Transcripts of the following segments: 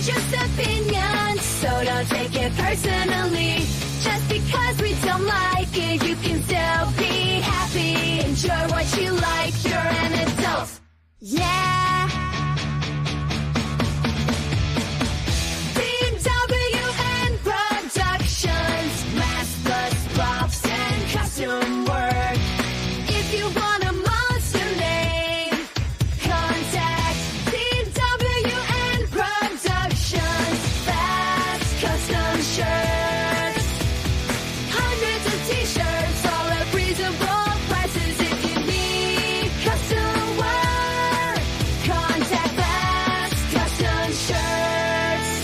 just opinions, so don't take it personally. Just because we don't like it, you can still be happy. Enjoy what you like, you're an adult. Yeah. BWN Productions, mass bus props and costume work. If you want a monster name, contact BWN Productions. Fast custom shirts, hundreds of t-shirts, all at reasonable prices. If you need custom work, contact Fast Custom Shirts.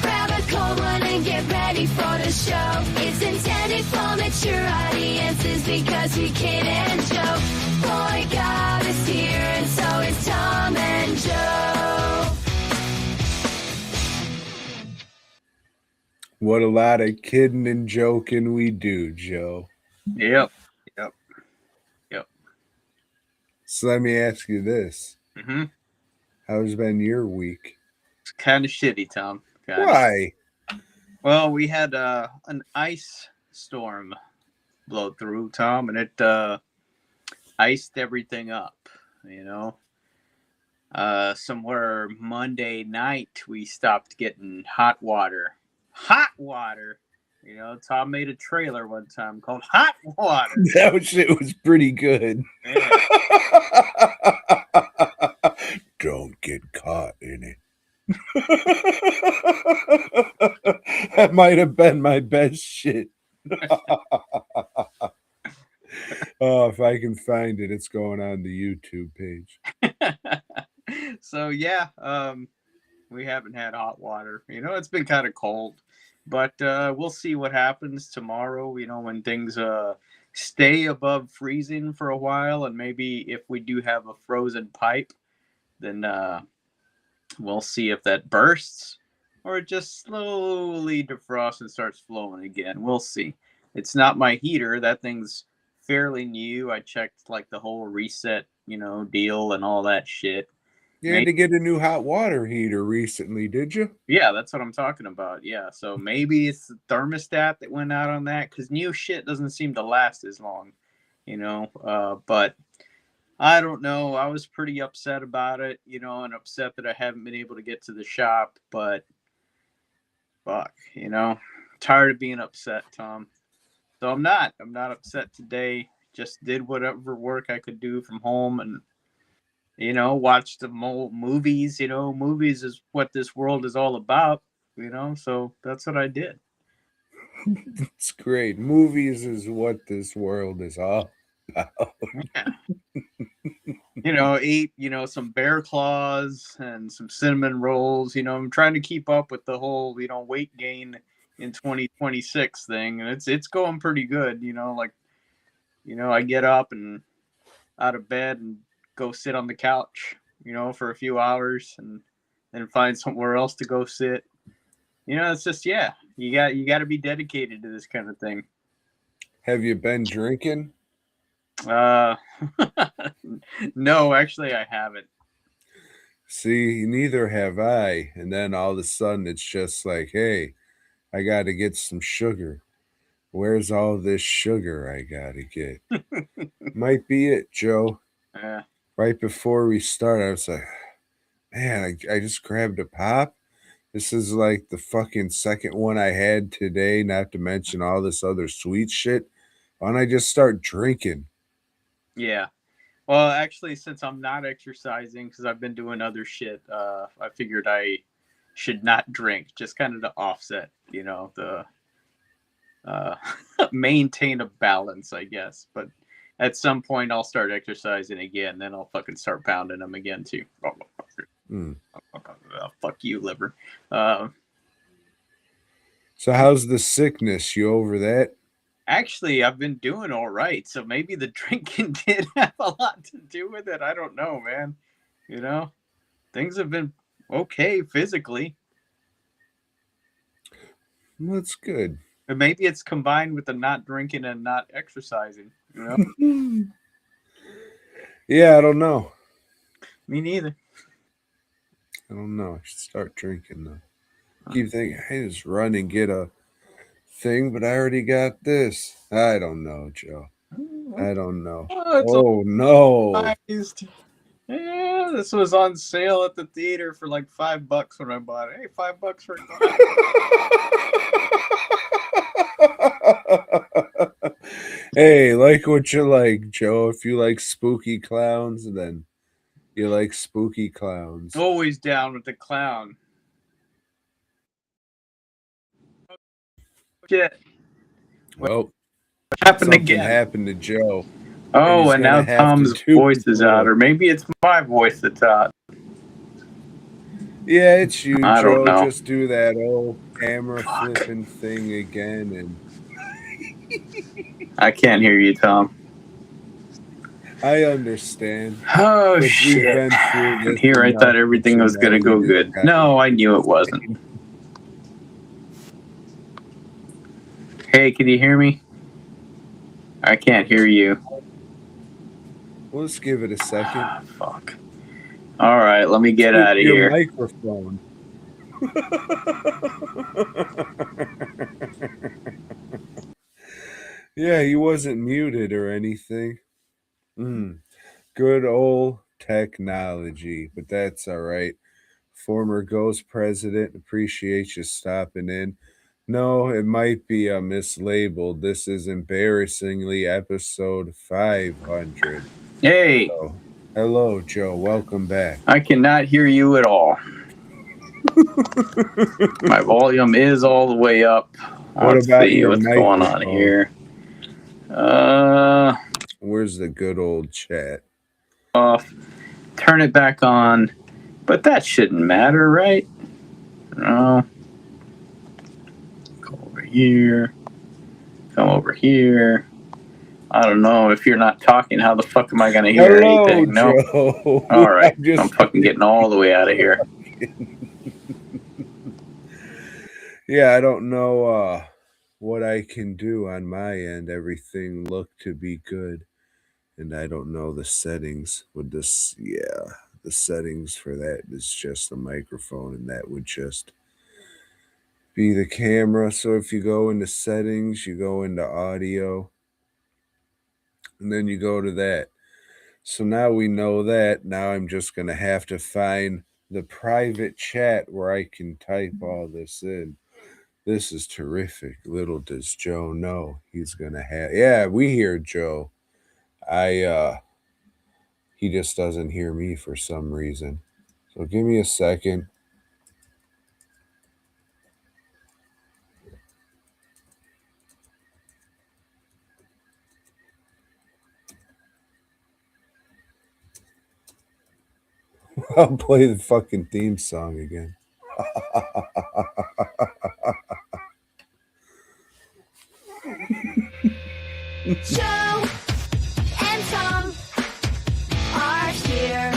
Grab a cold one and get ready for the show. It's intended for mature audiences because we kid and joke. Boy God is here and so is Tom and Joe. What a lot of kidding and joking we do, Joe. Yep. So let me ask you this. Mm-hmm. How's been your week? It's kind of shitty, Tom. Kinda. Why? Well, we had an ice storm blow through, Tom, and it iced everything up, you know. Somewhere Monday night, we stopped getting hot water. Hot water! You know, Tom made a trailer one time called Hot Water. That shit was pretty good. Yeah. Don't get caught in it. That might have been my best shit. Oh, if I can find it, it's going on the YouTube page. So yeah, we haven't had hot water. You know, it's been kind of cold, but we'll see what happens tomorrow. You know, when things stay above freezing for a while, and maybe if we do have a frozen pipe, then we'll see if that bursts or it just slowly defrosts and starts flowing again. We'll see. It's not my heater. That thing's fairly new. I checked like the whole reset, you know, deal and all that shit. You had to get a new hot water heater recently, did you? Yeah, that's what I'm talking about. Yeah, so maybe it's the thermostat that went out on that, because new shit doesn't seem to last as long, you know. But I don't know. I was pretty upset about it, you know, and upset that I haven't been able to get to the shop. But fuck, you know, tired of being upset, Tom. So I'm not upset today. Just did whatever work I could do from home and, you know, watch the movies. You know, movies is what this world is all about, you know, so that's what I did. It's great. Movies is what this world is all about. Yeah. You know, ate, you know, some bear claws and some cinnamon rolls. You know, I'm trying to keep up with the whole, you know, weight gain in 2026 thing, and it's going pretty good. You know, like, you know, I get up and out of bed and go sit on the couch, you know, for a few hours and then find somewhere else to go sit. You know, it's just, yeah, you got to be dedicated to this kind of thing. Have you been drinking? No, actually I haven't. See, neither have I. And then all of a sudden it's just like, hey, I got to get some sugar. Where's all this sugar I got to get? Might be it, Joe. Right before we start, I was like, man, I just grabbed a pop. This is like the fucking second one I had today, not to mention all this other sweet shit. Why don't I just start drinking? Yeah. Well, actually, since I'm not exercising, because I've been doing other shit, I figured I should not drink, just kind of to offset, you know, the maintain a balance, I guess. But at some point, I'll start exercising again. Then I'll fucking start pounding them again, too. Fuck you, liver. So how's the sickness? You over that? Actually, I've been doing all right. So maybe the drinking did have a lot to do with it. I don't know, man. You know, things have been okay physically. That's good. But maybe it's combined with the not drinking and not exercising. You know? Yeah, I don't know. Me neither. I don't know. I should start drinking though. Keep thinking, hey, just run and get a thing, but I already got this. I don't know, Joe. I don't know. Oh, it's Oh no. organized. Yeah, this was on sale at the theater for like $5 when I bought it. Hey, $5 for a glass. Hey, like what you like, Joe. If you like spooky clowns, then you like spooky clowns. Always down with the clown. Shit. Well, Happened something again. happened to Joe. Oh, he's and gonna now have to Tom's do voice is out, more. or maybe it's my voice that's out. Yeah, it's you, I don't Joe. know. Just do that old camera flipping thing again, and I can't hear you, Tom. I understand. Oh, We've shit. been through And this here I enough thought that everything you was know going to go we good. just gotta No, I do knew the it wasn't. same. Hey, can you hear me? I can't hear you. Well, let's give it a second. Ah, fuck. All right, let me get out of Your here. microphone. Yeah, he wasn't muted or anything. Good old technology, but that's all right. Former Ghost President, appreciate you stopping in. No, it might be mislabeled. This is embarrassingly episode 500. Hey, So, hello, Joe. Welcome back. I cannot hear you at all. My volume is all the way up. What Let's about see your what's going on microphone? here. Where's the good old chat? Off. Turn it back on. But that shouldn't matter, right? No. Go over here. Come over here. I don't know. If you're not talking, how the fuck am I going to hear Hello, anything? No. Joe. All right. I'm fucking getting all the way out of here. Yeah, I don't know what I can do on my end. Everything looked to be good. And I don't know the settings with this. Yeah, the settings for that is just the microphone, and that would just be the camera. So if you go into settings, you go into audio, and then you go to that. So now we know that. Now I'm just going to have to find the private chat where I can type all this in. This is terrific. Little does Joe know he's going to have. Yeah, we hear Joe. He just doesn't hear me for some reason. So give me a second. I'll play the fucking theme song again. Joe and Tom are here.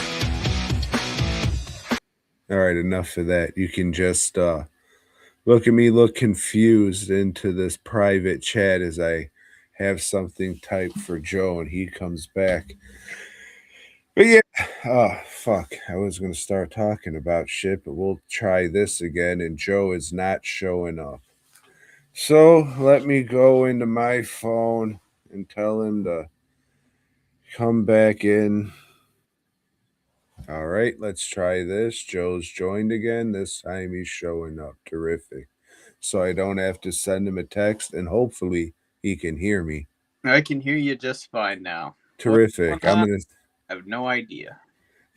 All right, enough of that. You can just look at me look confused into this private chat as I have something typed for Joe and he comes back. But yeah, oh fuck. I was gonna start talking about shit, but we'll try this again, and Joe is not showing up. So let me go into my phone and tell him to come back in. All right, let's try this. Joe's joined again. This time he's showing up. Terrific. So I don't have to send him a text, and hopefully he can hear me. I can hear you just fine now. Terrific. I'm gonna. I have no idea.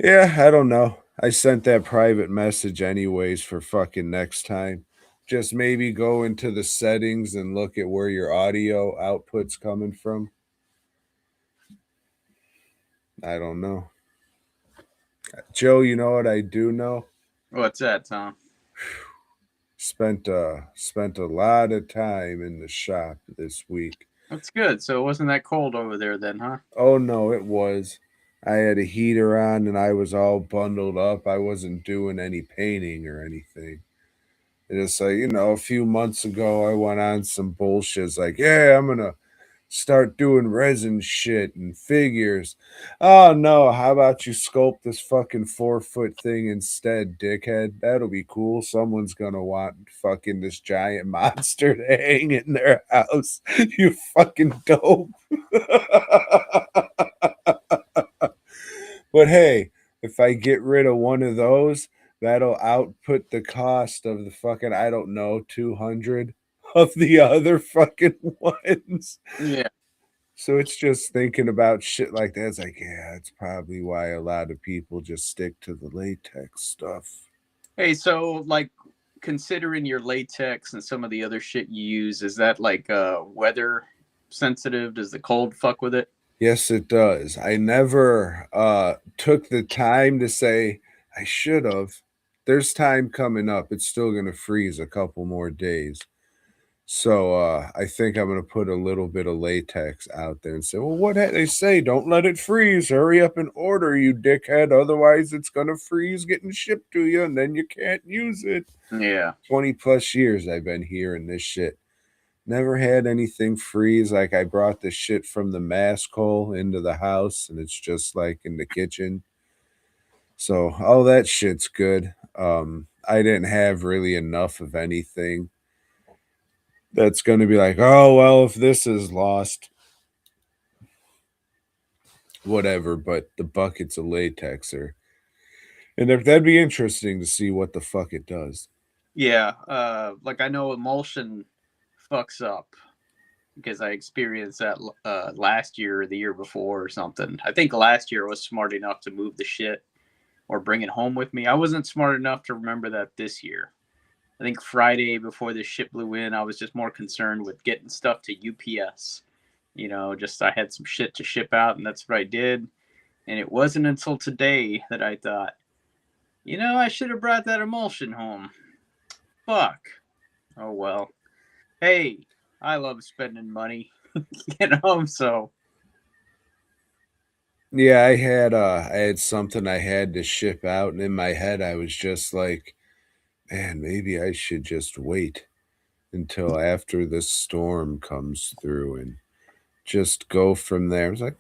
Yeah, I don't know. I sent that private message anyways for fucking next time. Just maybe go into the settings and look at where your audio output's coming from. I don't know. Joe, you know what I do know? What's that, Tom? Spent a lot of time in the shop this week. That's good. So it wasn't that cold over there then, huh? Oh no, it was. I had a heater on and I was all bundled up. I wasn't doing any painting or anything. It's like, a few months ago, I went on some bullshit. It's like, yeah, I'm going to start doing resin shit and figures. Oh, no. How about you sculpt this fucking 4-foot thing instead, dickhead? That'll be cool. Someone's going to want fucking this giant monster to hang in their house. You fucking dope. But hey, if I get rid of one of those, that'll output the cost of the fucking, I don't know, 200 of the other fucking ones. Yeah. So it's just thinking about shit like that. It's like, yeah, that's probably why a lot of people just stick to the latex stuff. Hey, so like considering your latex and some of the other shit you use, is that like weather sensitive? Does the cold fuck with it? Yes, it does. I never took the time to say I should have. There's time coming up. It's still going to freeze a couple more days. So I think I'm going to put a little bit of latex out there and say, well, they say? Don't let it freeze. Hurry up and order, you dickhead. Otherwise, it's going to freeze getting shipped to you, and then you can't use it. Yeah. 20 plus years I've been hearing this shit. Never had anything freeze. Like I brought the shit from the mask hole into the house, and it's just like in the kitchen. So all that shit's good. I didn't have really enough of anything that's going to be like, oh, well, if this is lost, whatever. But the buckets of latex are, and that'd be interesting to see what the fuck it does. Yeah. Like I know emulsion fucks up because I experienced that last year or the year before or something. I think last year I was smart enough to move the shit or bring it home with me. I wasn't smart enough to remember that this year. I think Friday before this shit blew in, I was just more concerned with getting stuff to UPS. Just I had some shit to ship out, and that's what I did. And it wasn't until today that I thought, I should have brought that emulsion home. Fuck. Oh well. Hey, I love spending money, so. Yeah, I had something I had to ship out, and in my head I was just like, man, maybe I should just wait until after the storm comes through and just go from there. I was like,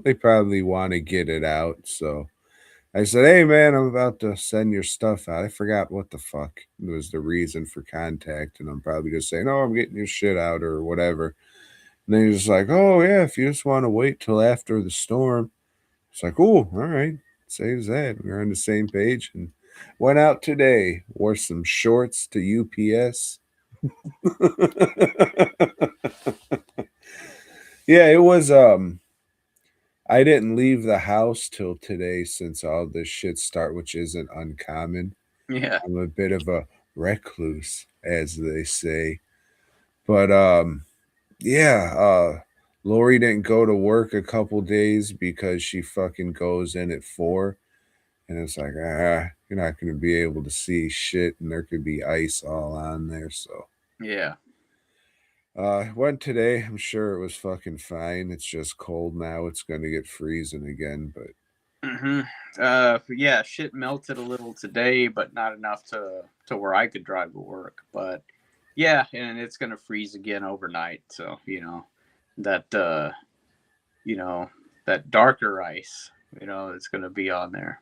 they probably want to get it out. So I said, hey, man, I'm about to send your stuff out. I forgot what the fuck was the reason for contact. And I'm probably just saying, oh, I'm getting your shit out or whatever. And then he's just like, oh, yeah, if you just want to wait till after the storm. It's like, oh, all right. Saves that. We're on the same page and went out today. Wore some shorts to UPS. Yeah, it was I didn't leave the house till today since all this shit start, which isn't uncommon. Yeah. I'm a bit of a recluse, as they say. But yeah, Lori didn't go to work a couple days because she fucking goes in at 4. And it's like, you're not gonna be able to see shit and there could be ice all on there, so Yeah. went today. I'm sure it was fucking fine. It's just cold now. It's gonna get freezing again, but Yeah, shit melted a little today, but not enough to where I could drive to work. But yeah, and it's gonna freeze again overnight. So that you know that darker ice, it's gonna be on there.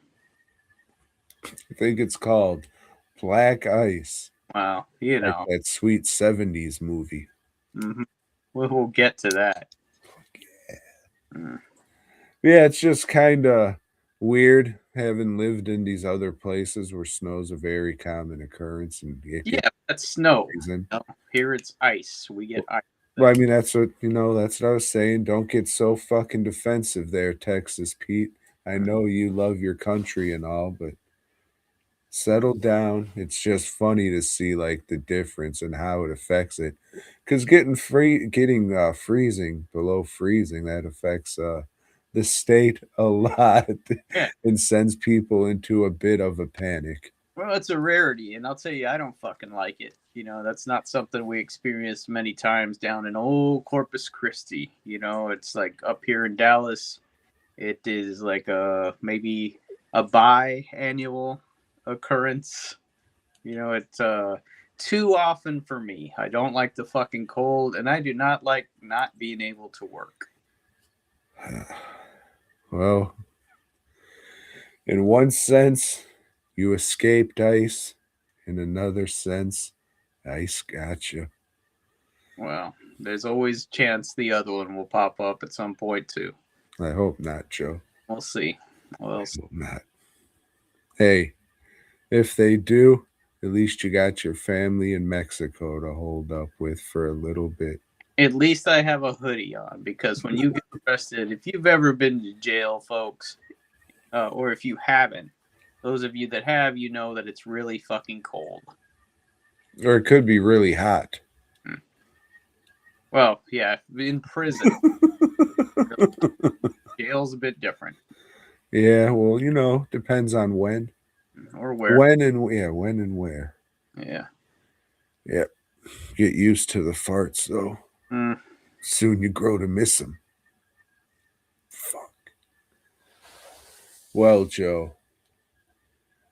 I think it's called Black Ice. Wow, Like that sweet 70s movie. Mm-hmm. We'll get to that. Mm. Yeah, it's just kind of weird having lived in these other places where snow's a very common occurrence and it gets Yeah, that's snow. freezing. Here it's ice. We get ice. Well, I mean, that's what I was saying. Don't get so fucking defensive there, Texas Pete. I know you love your country and all, but settle down. It's just funny to see like the difference and how it affects it. Because getting freezing below freezing, that affects the state a lot Yeah. and sends people into a bit of a panic. Well, it's a rarity, and I'll tell you, I don't fucking like it. That's not something we experienced many times down in old Corpus Christi. It's like up here in Dallas, It is like a maybe a biannual occurrence. You know, it's too often for me. I don't like the fucking cold, and I do not like not being able to work. Well, in one sense, you escaped ice. In another sense, ice got you. Well, there's always chance the other one will pop up at some point too. I hope not, Joe. We'll see. I We'll see. hope not. Hey, if they do, at least you got your family in Mexico to hold up with for a little bit. At least I have a hoodie on because when you get arrested, if you've ever been to jail, folks, or if you haven't, those of you that have, you know that it's really fucking cold. Or it could be really hot. Well, yeah, in prison, jail's a bit different. Yeah, well, depends on when. Or where. When and where. Yeah. Yep. Get used to the farts, though. Mm. Soon you grow to miss them. Fuck. Well, Joe,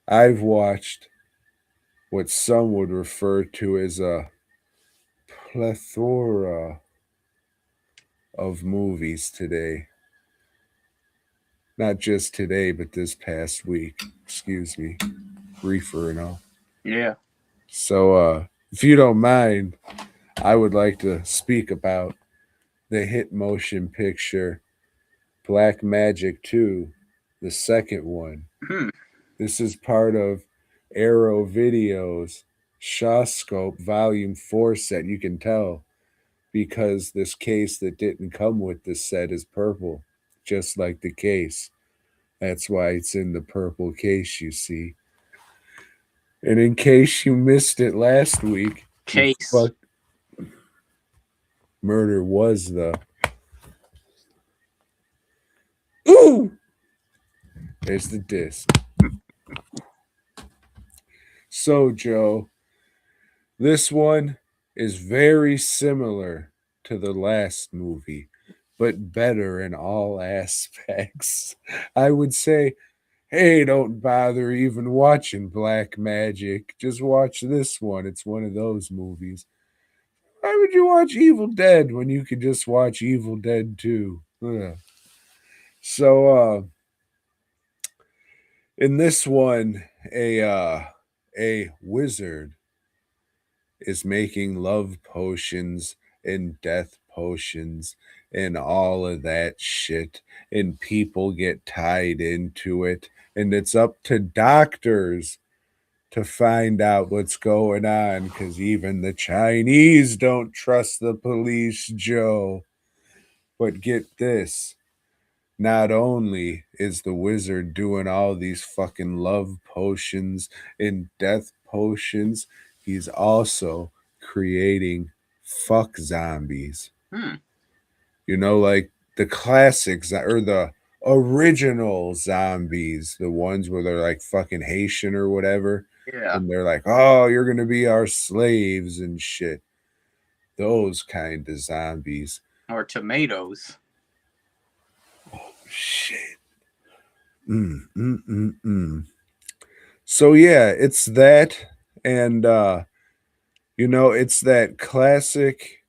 I've watched what some would refer to as a plethora of movies today. Not just today, but this past week. Excuse me. Reefer and all. Yeah. So, if you don't mind, I would like to speak about the hit motion picture Black Magic 2, the second one. Hmm. This is part of Arrow Video's Shawscope Volume 4 set. You can tell because this case that didn't come with this set is purple, just like the case. That's why it's in the purple case, you see. And in case you missed it last week, Case. murder was the... Ooh! There's the disc. So, Joe, this one is very similar to the last movie, but better in all aspects. I would say, hey, don't bother even watching Black Magic. Just watch this one. It's one of those movies. Why would you watch Evil Dead when you could just watch Evil Dead 2? Ugh. So, in this one, a wizard is making love potions and death potions and all of that shit, and people get tied into it, and it's up to doctors to find out what's going on, because even the Chinese don't trust the police, Joe. But get this, not only is the wizard doing all these fucking love potions and death potions, he's also creating fuck zombies. Hmm. Like the classics or the original zombies, the ones where they're like fucking Haitian or whatever. Yeah. And they're like, oh, you're going to be our slaves and shit. Those kind of zombies. Or tomatoes. Shit. So yeah, it's that, and it's that classic.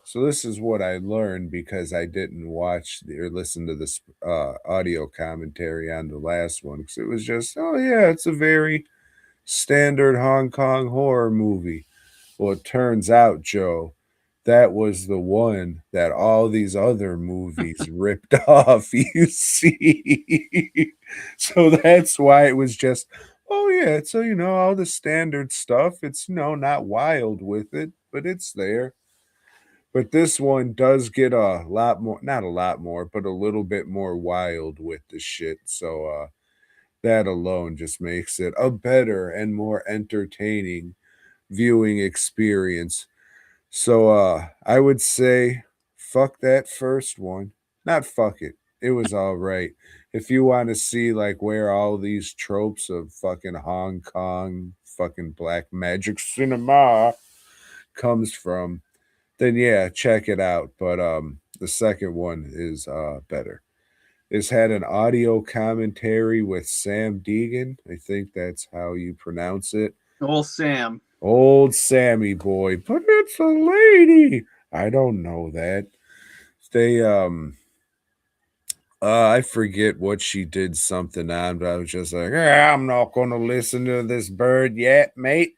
So this is what I learned because I didn't watch or listen to this audio commentary on the last one, because it was just, oh yeah, it's a very standard Hong Kong horror movie. Well, it turns out, Joe, that was the one that all these other movies ripped off, you see. So that's why it was just, oh yeah, so all the standard stuff. It's not wild with it, but it's there. But this one does get a lot more, not a lot more, but a little bit more wild with the shit. So that alone just makes it a better and more entertaining viewing experience. So I would say fuck that first one. Not fuck it. It was all right. If you want to see like where all these tropes of fucking Hong Kong fucking black magic cinema comes from, then yeah, check it out. But the second one is better. It's had an audio commentary with Sam Deegan. I think that's how you pronounce it. Old Sam. Old Sammy boy, but it's a lady. I don't know that. They I forget what she did something on, but I was just like, I'm not gonna listen to this bird yet, mate.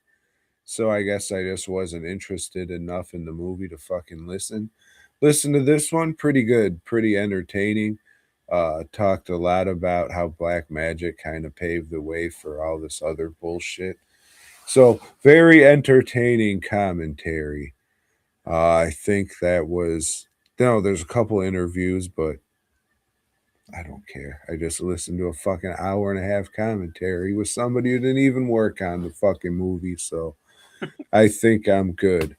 So I guess I just wasn't interested enough in the movie to fucking listen. Listen to this one, pretty good, pretty entertaining. Talked a lot about how black magic kind of paved the way for all this other bullshit. So very entertaining commentary. I think that was no. There's a couple interviews, but I don't care. I just listened to a fucking hour and a half commentary with somebody who didn't even work on the fucking movie. So I think I'm good.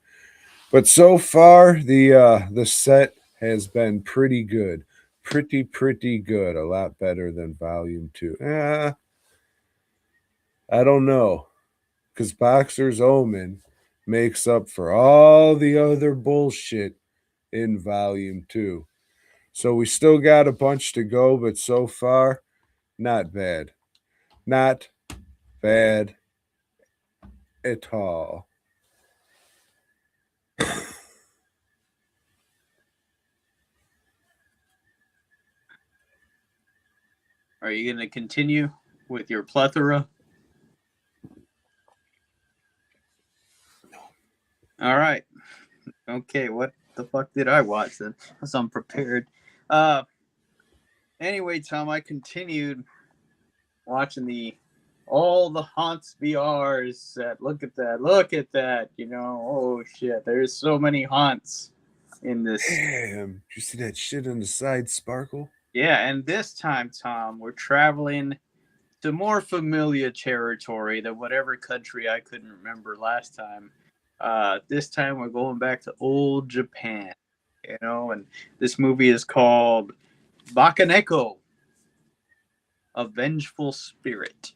But so far, the set has been pretty good, pretty good. A lot better than Volume 2. I don't know, because Boxer's Omen makes up for all the other bullshit in Volume 2. So we still got a bunch to go, but so far, not bad. Not bad at all. Are you going to continue with your plethora? All right. Okay, what the fuck did I watch then? I was unprepared. Anyway, Tom, I continued watching all the haunts VRs. Look at that. Oh shit, there's so many haunts in this. Damn, did you see that shit on the side sparkle? Yeah, and this time, Tom, we're traveling to more familiar territory than whatever country I couldn't remember last time. This time we're going back to old Japan, and this movie is called Bakeneko, A Vengeful Spirit.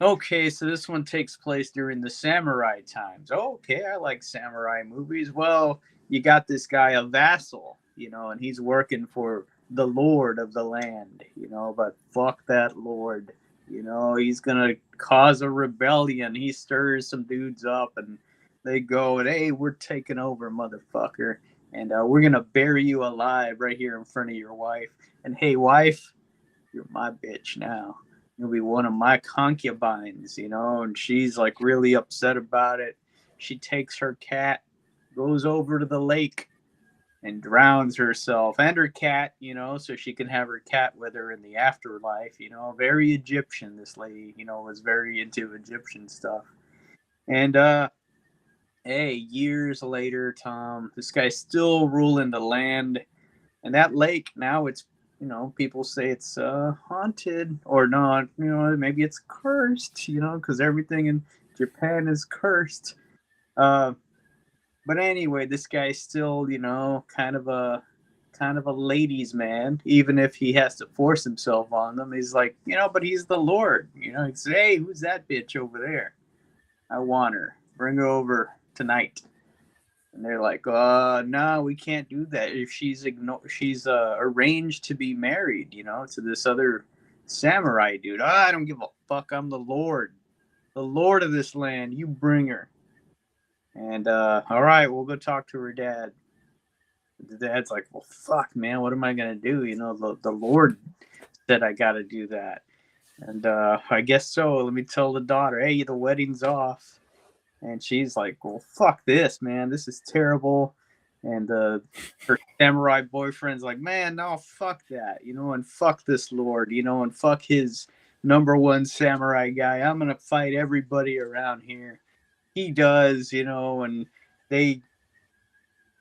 Okay, so this one takes place during the samurai times. Okay, I like samurai movies. Well, you got this guy, a vassal, and he's working for the lord of the land, but fuck that lord. He's gonna cause a rebellion. He stirs some dudes up and they go and, hey, we're taking over, motherfucker. And we're gonna bury you alive right here in front of your wife. And hey, wife, you're my bitch now. You'll be one of my concubines, and she's like really upset about it. She takes her cat, goes over to the lake, and drowns herself and her cat, so she can have her cat with her in the afterlife. Very Egyptian. This lady, was very into Egyptian stuff. And hey, years later, Tom, this guy's still ruling the land, and that lake now it's people say it's haunted or not. Maybe it's cursed. Because everything in Japan is cursed. But anyway, this guy's still, kind of a ladies' man, even if he has to force himself on them. He's like, but he's the Lord. He'd say, hey, who's that bitch over there? I want her. Bring her over tonight. And they're like, no, we can't do that. If she's arranged to be married, to this other samurai dude. I don't give a fuck. I'm the Lord of this land. You bring her. And all right, we'll go talk to her dad. The dad's like, well, fuck, man, what am I gonna do? The Lord said I gotta do that. And I guess so. Let me tell the daughter, hey, the wedding's off. And she's like, well, fuck this, man. This is terrible. And her samurai boyfriend's like, man, no, fuck that, and fuck this Lord, and fuck his number one samurai guy. I'm going to fight everybody around here. He does, and they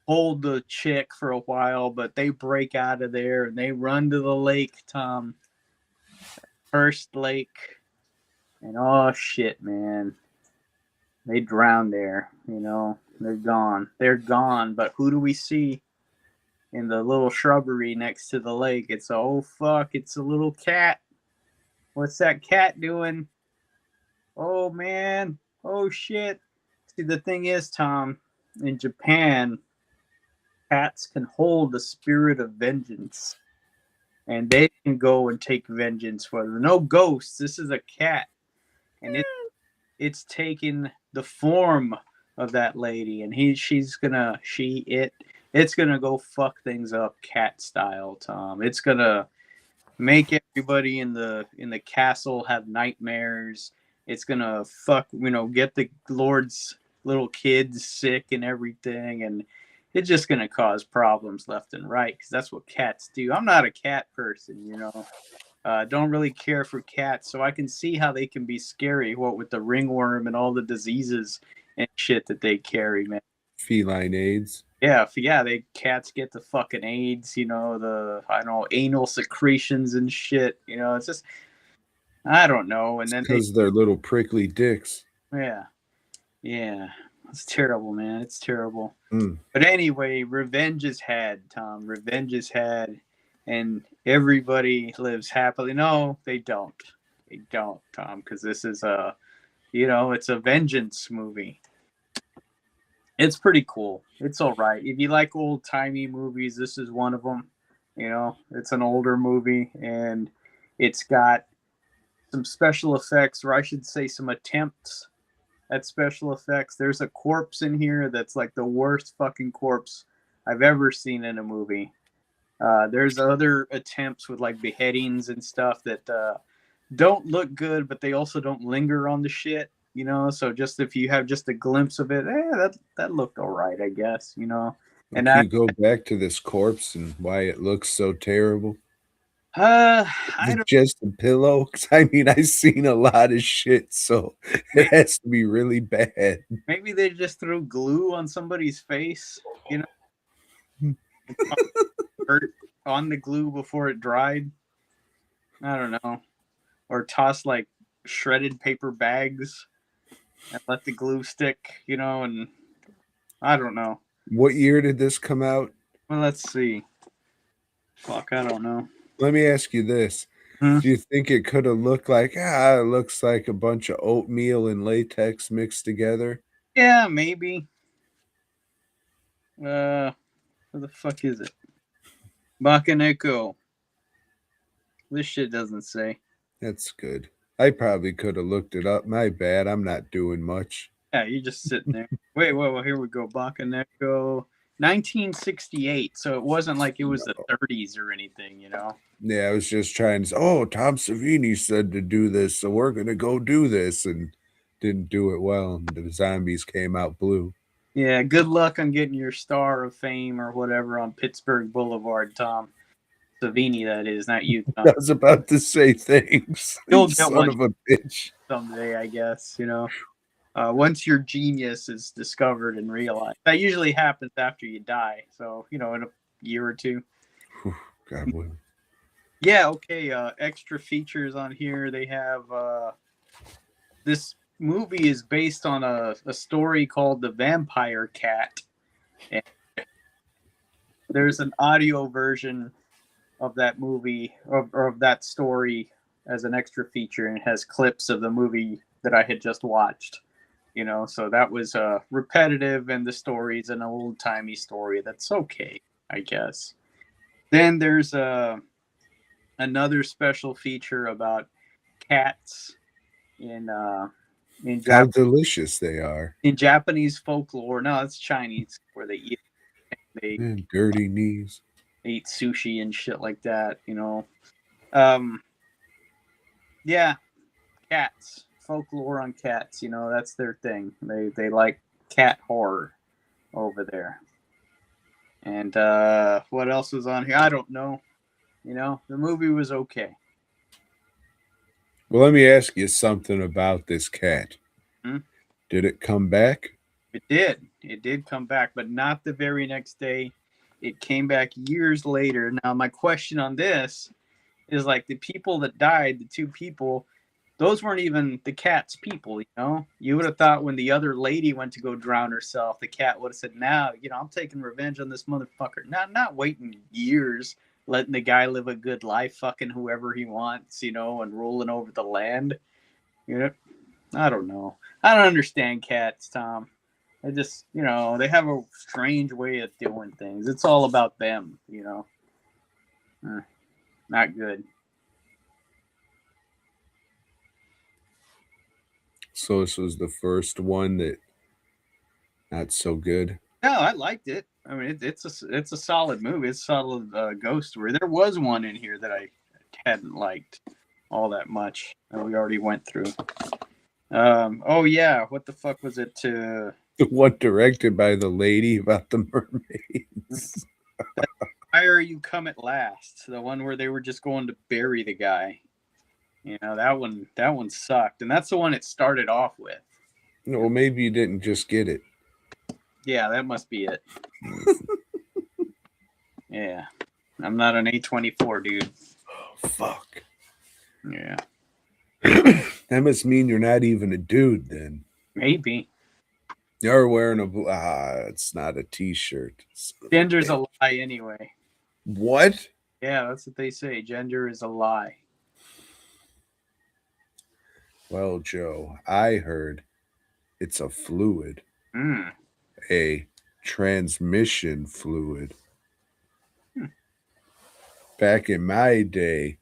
hold the chick for a while, but they break out of there and they run to the lake, Tom. First lake. And oh, shit, man. They drown there, they're gone. They're gone. But who do we see in the little shrubbery next to the lake? It's a little cat. What's that cat doing? Oh, man. Oh, shit. See, the thing is, Tom, in Japan, cats can hold the spirit of vengeance, and they can go and take vengeance for them. No ghosts. This is a cat, and it's taking the form of that lady, and it's gonna go fuck things up cat style, Tom. It's gonna make everybody in the castle have nightmares. It's gonna get the Lord's little kids sick and everything, and it's just gonna cause problems left and right because that's what cats do. I'm not a cat person. Don't really care for cats, so I can see how they can be scary. What with the ringworm and all the diseases and shit that they carry, man. Feline AIDS. Yeah, cats get the fucking AIDS, anal secretions and shit. It's just I don't know. And then because they're little prickly dicks. Yeah, it's terrible, man. It's terrible. Mm. But anyway, revenge is had, Tom. Revenge is had, and everybody lives happily. No, they don't. They don't, Tom, because this is it's a vengeance movie. It's pretty cool. It's all right. If you like old timey movies, this is one of them. It's an older movie, and it's got some special effects, or I should say some attempts at special effects. There's a corpse in here that's like the worst fucking corpse I've ever seen in a movie. There's other attempts with like beheadings and stuff that don't look good, but they also don't linger on the shit. So just if you have just a glimpse of it, that looked all right, I guess. And can you go back to this corpse and why it looks so terrible? I don't. Just a pillow? 'Cause I mean, I've seen a lot of shit, so it has to be really bad. Maybe they just threw glue on somebody's face, on the glue before it dried. I don't know. Or toss like shredded paper bags and let the glue stick, and I don't know. What year did this come out? Well, let's see. Fuck, I don't know. Let me ask you this. Do you think it could have looked like, it looks like a bunch of oatmeal and latex mixed together? Yeah, maybe. Where the fuck is it? Bakeneko. This shit doesn't say. That's good. I probably could have looked it up. My bad. I'm not doing much. Yeah, you're just sitting there. Wait, here we go. Bakeneko. 1968. So it wasn't like it was the 30s or anything, Yeah, I was just trying to say, Tom Savini said to do this, so we're going to go do this, and didn't do it well. And the zombies came out blue. Yeah, good luck on getting your star of fame or whatever on Pittsburgh Boulevard, Tom. Savini, that is, not you, Tom. I was about to say thanks. You'll get son one of a bitch. someday, I guess, once your genius is discovered and realized. That usually happens after you die. So, in a year or two. God willing. Yeah, okay. Extra features on here. They have this movie is based on a story called The Vampire Cat. And there's an audio version of that movie or of that story as an extra feature, and it has clips of the movie that I had just watched. So that was repetitive, and the story's an old-timey story. That's okay, I guess. Then there's another special feature about cats in how delicious they are. In Japanese folklore. No, it's Chinese, where they eat dirty knees. They eat sushi and shit like that, Yeah, cats. Folklore on cats, that's their thing. They like cat horror over there. And what else was on here? I don't know. The movie was okay. Well, let me ask you something about this cat. Did it come back? It did. It did come back, but not the very next day. It came back years later. Now, my question on this is like the people that died, the two people, those weren't even the cat's people, You would have thought when the other lady went to go drown herself, the cat would have said, now, I'm taking revenge on this motherfucker. Not waiting years, letting the guy live a good life, fucking whoever he wants, and ruling over the land. I don't know. I don't understand cats, Tom. They just, they have a strange way of doing things. It's all about them, Not good. So this was the first one that not so good. No, I liked it. I mean, it's a solid movie. It's a solid ghost story. There was one in here that I hadn't liked all that much that we already went through. Oh yeah, what the fuck was it? The one directed by the lady about the mermaids. Why Are You Come at Last? The one where they were just going to bury the guy. That one sucked, and that's the one it started off with. No, maybe you didn't just get it. Yeah, that must be it. Yeah, I'm not an A24 dude. Oh, fuck. Yeah. That must mean you're not even a dude then. Maybe. You're wearing it's not a t-shirt. Gender's a lie anyway. What? Yeah, that's what they say. Gender is a lie. Well, Joe, I heard it's a fluid. A transmission fluid. Back in my day,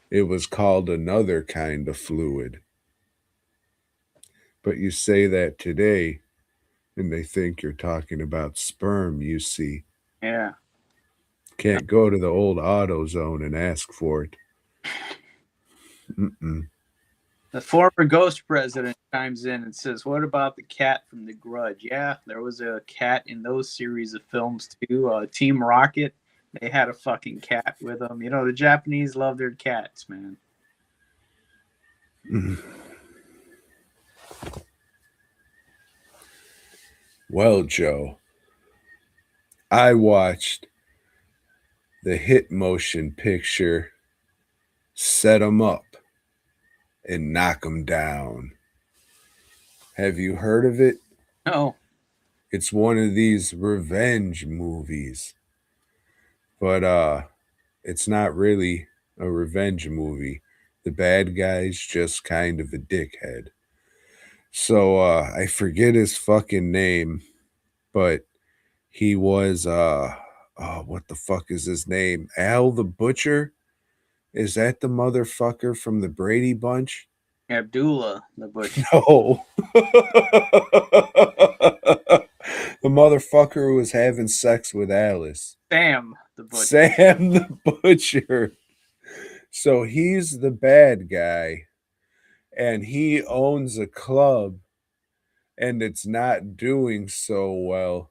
it was called another kind of fluid. But you say that today, and they think you're talking about sperm, you see. Yeah. Can't go to the old AutoZone and ask for it. Mm-mm. The former ghost president chimes in and says, what about the cat from The Grudge? Yeah, there was a cat in those series of films too. Team Rocket, they had a fucking cat with them. The Japanese love their cats, man. Well, Joe, I watched the hit motion picture Set 'em Up and Knock 'em Down. Have you heard of it? No. It's one of these revenge movies. But it's not really a revenge movie. The bad guy's just kind of a dickhead. So I forget his fucking name, but he was what the fuck is his name? Al the Butcher? Is that the motherfucker from the Brady Bunch? Abdullah the Butcher. No. The motherfucker who was having sex with Alice. Sam the Butcher. Sam the Butcher. So he's the bad guy, and he owns a club, and it's not doing so well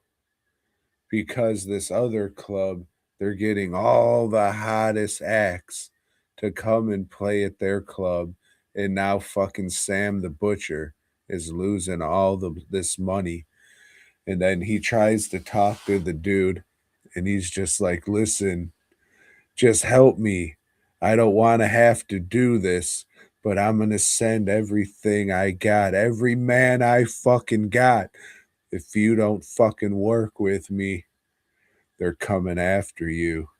because this other club, they're getting all the hottest acts to come and play at their club, and now fucking Sam the Butcher is losing all this money. And then he tries to talk to the dude, and he's just like, listen, just help me. I don't want to have to do this, but I'm going to send everything I got, every man I fucking got. If you don't fucking work with me, they're coming after you.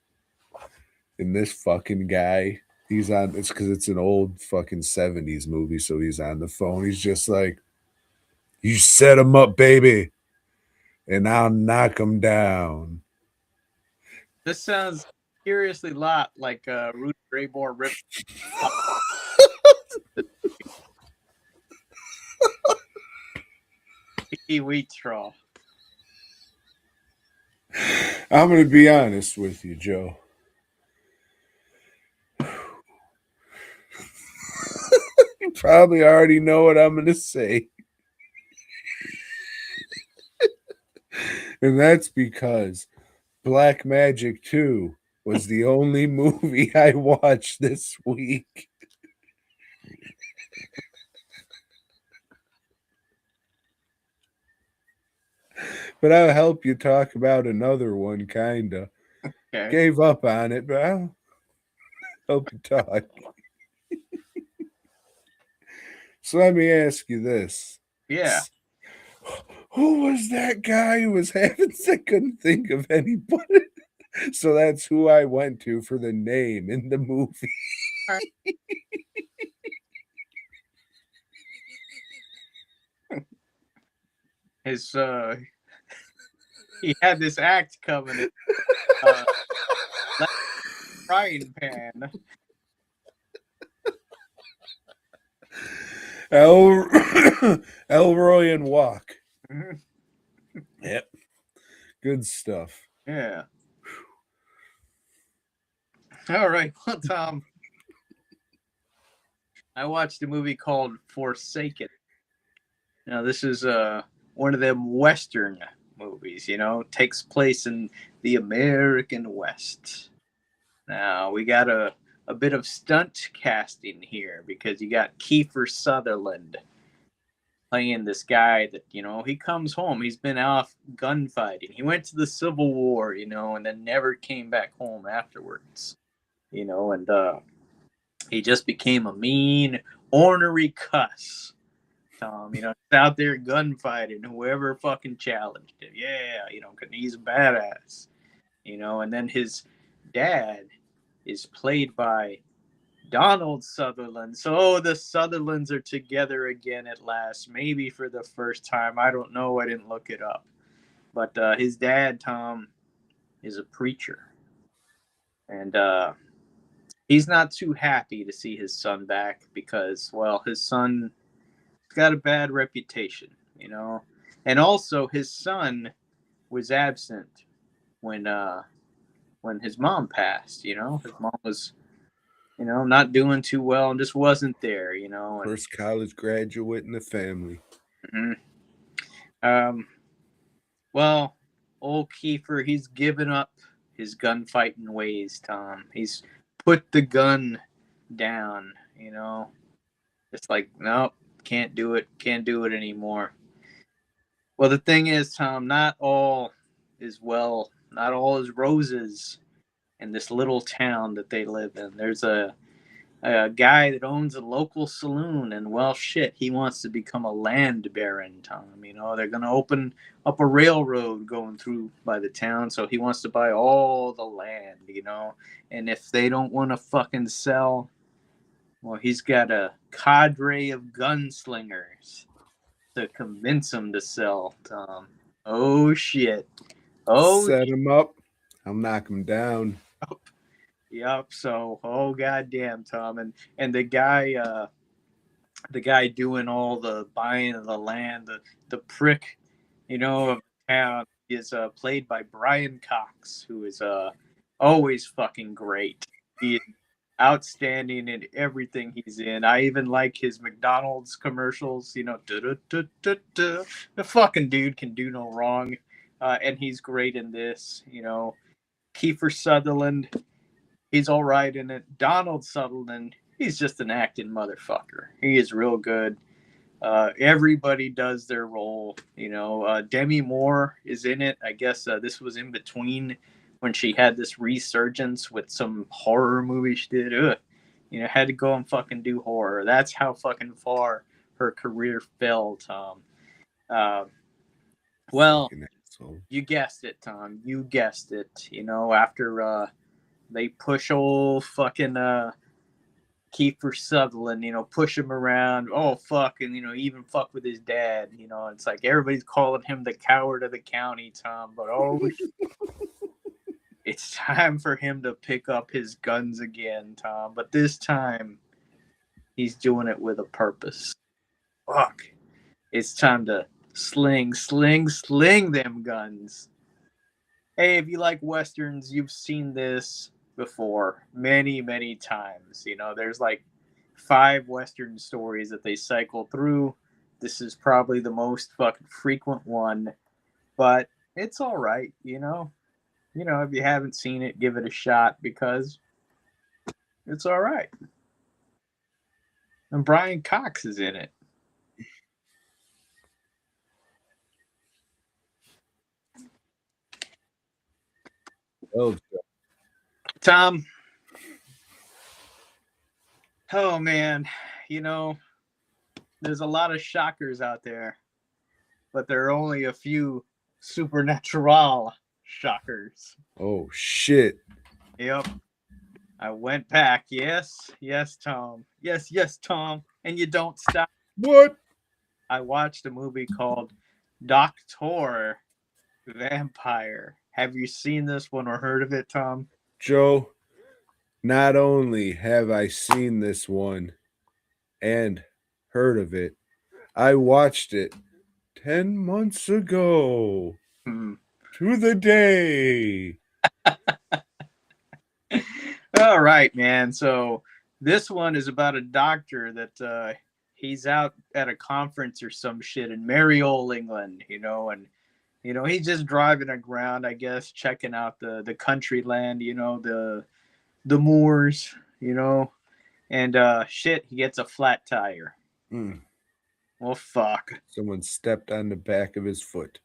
And this fucking guy, it's because it's an old fucking 70s movie, so he's on the phone. He's just like, you set him up, baby, and I'll knock him down. This sounds curiously a lot like Rudy Raymore ripped wheat straw. I'm going to be honest with you, Joe. You probably already know what I'm going to say. And that's because Black Magic 2 was the only movie I watched this week. But I'll help you talk about another one, kinda. Okay. Gave up on it, but I'll help you talk. So let me ask you this. Yeah. Who was that guy who was having I couldn't think of anybody? So that's who I went to for the name in the movie. his he had this act coming in like a frying pan. Elroy and Walk. Mhm. Yep. Good stuff. Yeah. All right, well, Tom, I watched a movie called Forsaken. Now, this is one of them Western movies, takes place in the American West. Now, we got a bit of stunt casting here because you got Kiefer Sutherland playing this guy that, he comes home. He's been off gunfighting. He went to the Civil War, and then never came back home afterwards, and he just became a mean, ornery cuss. Tom, out there gunfighting, whoever fucking challenged him. Yeah, cause he's a badass. And then his dad is played by Donald Sutherland. So the Sutherlands are together again at last, maybe for the first time. I don't know. I didn't look it up. But his dad, Tom, is a preacher. And he's not too happy to see his son back because, well, his son got a bad reputation, And also his son was absent when his mom passed, His mom was not doing too well and just wasn't there, And, First college graduate in the family. Well, old Kiefer, he's given up his gunfighting ways, Tom. He's put the gun down, It's like, nope, can't do it anymore. Well, the thing is, Tom, not all is roses in this little town that they live in. There's a guy that owns a local saloon, and well, shit, he wants to become a land baron, Tom. They're going to open up a railroad going through by the town, so he wants to buy all the land, And if they don't want to fucking sell, well, he's got a cadre of gunslingers to convince him to sell, Tom. Oh, shit. Oh, set him up. I'll knock him down. Yep. So, oh goddamn, Tom, and the guy doing all the buying of the land, the prick, of the town is played by Brian Cox, who is always fucking great. He is outstanding in everything he's in. I even like his McDonald's commercials. The fucking dude can do no wrong, and he's great in this. Kiefer Sutherland. He's all right in it. Donald Sutherland, he's just an acting motherfucker. He is real good. Everybody does their role. Demi Moore is in it. I guess this was in between when she had this resurgence with some horror movie she did. Had to go and fucking do horror. That's how fucking far her career fell, Tom. Well, you guessed it, Tom. You guessed it. After they push old fucking Kiefer Sutherland, push him around. Oh, fuck. And, even fuck with his dad. It's like everybody's calling him the coward of the county, Tom. But, it's time for him to pick up his guns again, Tom. But this time, he's doing it with a purpose. Fuck. It's time to sling them guns. Hey, if you like Westerns, you've seen this before many, many times. There's like 5 Western stories that they cycle through. This is probably the most fucking frequent one, but it's all right. If you haven't seen it, give it a shot because it's all right. And Brian Cox is in it. Oh, Tom. Oh man, there's a lot of shockers out there, but there are only a few supernatural shockers. Oh shit. Yep. I went back. Yes, Tom. Yes, Tom. And you don't stop. What? I watched a movie called Doctor Vampire. Have you seen this one or heard of it, Tom? Joe, not only have I seen this one and heard of it, I watched it 10 months ago Hmm. to the day. All right, man. So this one is about a doctor that he's out at a conference or some shit in merry old England, and he's just driving around, I guess, checking out the country land, the moors, and shit, he gets a flat tire. Mm. Well, fuck. Someone stepped on the back of his foot.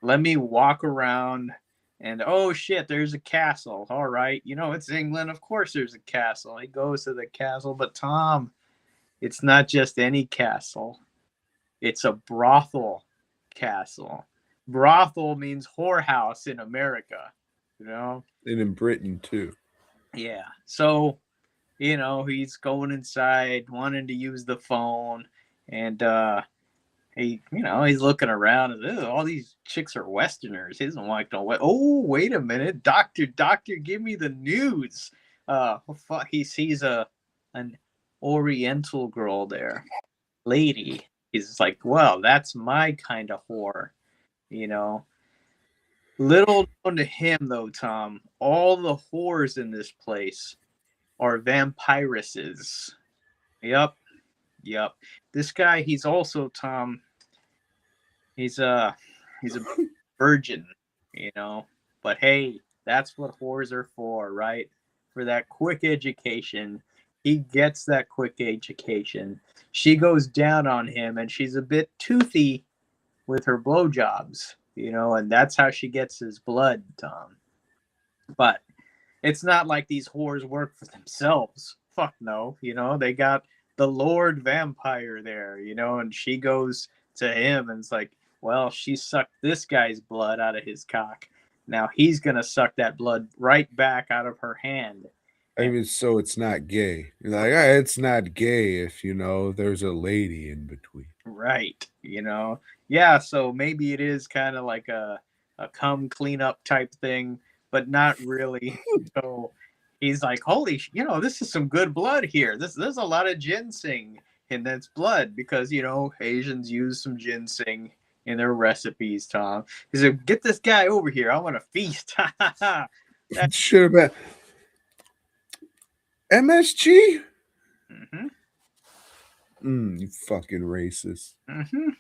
Let me walk around, and oh shit, there's a castle. All right, it's England. Of course there's a castle. He goes to the castle, but Tom, it's not just any castle. It's a brothel castle. Brothel means whorehouse in America, And in Britain, too. Yeah. So, he's going inside, wanting to use the phone, and he's looking around, and all these chicks are Westerners. He doesn't like no way. Oh, wait a minute, doctor, give me the news. He sees an Oriental girl there, lady. He's like, well, that's my kind of whore, Little known to him, though, Tom, all the whores in this place are vampiresses. Yep. This guy, he's also, Tom, he's a virgin, But hey, that's what whores are for, right? For that quick education. He gets that quick education. She goes down on him, and she's a bit toothy with her blowjobs, and that's how she gets his blood, Tom. But it's not like these whores work for themselves. Fuck no. They got the Lord Vampire there, and she goes to him and it's like, well, she sucked this guy's blood out of his cock. Now he's going to suck that blood right back out of her hand. I mean, so it's not gay. You're like, it's not gay if, there's a lady in between. Right. Yeah, so maybe it is kind of like a come clean up type thing, but not really. So he's like, holy, this is some good blood here. There's a lot of ginseng in this blood because, Asians use some ginseng in their recipes, Tom. He's like, get this guy over here. I want to feast. Should have been MSG? Mm-hmm. You fucking racist. Mm-hmm.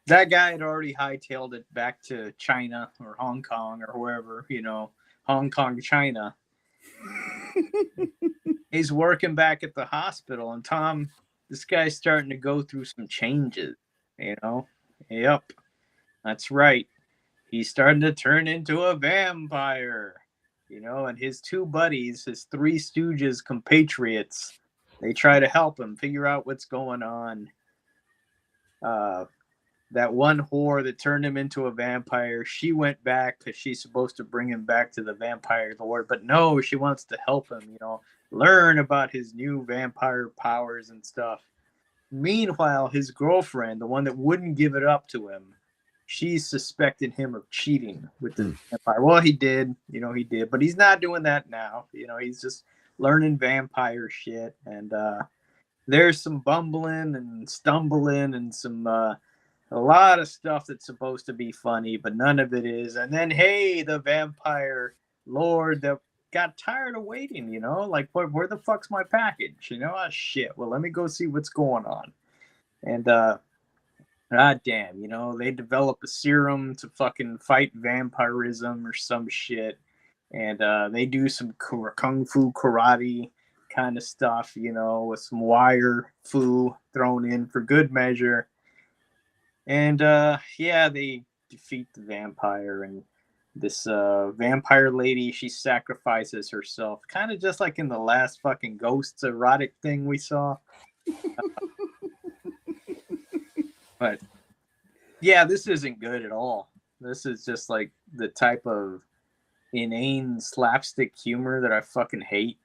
That guy had already hightailed it back to China or Hong Kong or wherever, Hong Kong, China. He's working back at the hospital, and Tom, this guy's starting to go through some changes, Yep, that's right. He's starting to turn into a vampire, and his two buddies, his three stooges compatriots, they try to help him figure out what's going on. That one whore that turned him into a vampire, she went back because she's supposed to bring him back to the vampire lord. But no, she wants to help him, learn about his new vampire powers and stuff. Meanwhile, his girlfriend, the one that wouldn't give it up to him, she's suspecting him of cheating with the vampire. Well, he did, he did. But he's not doing that now. He's just learning vampire shit. And there's some bumbling and stumbling and some... a lot of stuff that's supposed to be funny, but none of it is. And then, hey, the vampire lord that got tired of waiting, like, where the fuck's my package? Shit. Well, let me go see what's going on. And, god damn, they develop a serum to fucking fight vampirism or some shit. And they do some kung fu karate kind of stuff, with some wire fu thrown in for good measure. And they defeat the vampire, and this vampire lady, she sacrifices herself, kind of just like in the last fucking Ghosts erotic thing we saw. But yeah, this isn't good at all. This is just like the type of inane slapstick humor that I fucking hate.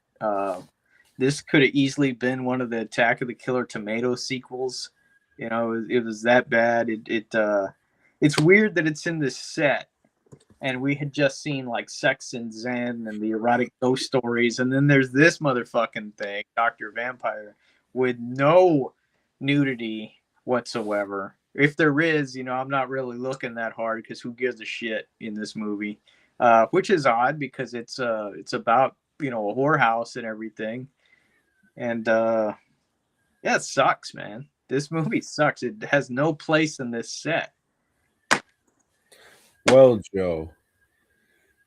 This could have easily been one of the Attack of the Killer Tomato sequels. You know, it was that bad. It's weird that it's in this set, and we had just seen like Sex and Zen and the erotic ghost stories, and then there's this motherfucking thing, Doctor Vampire, with no nudity whatsoever. If there is, you know, I'm not really looking that hard because who gives a shit in this movie? Which is odd because it's about, you know, a whorehouse and everything, and yeah, it sucks, man. This movie sucks. It has no place in this set. Well, Joe,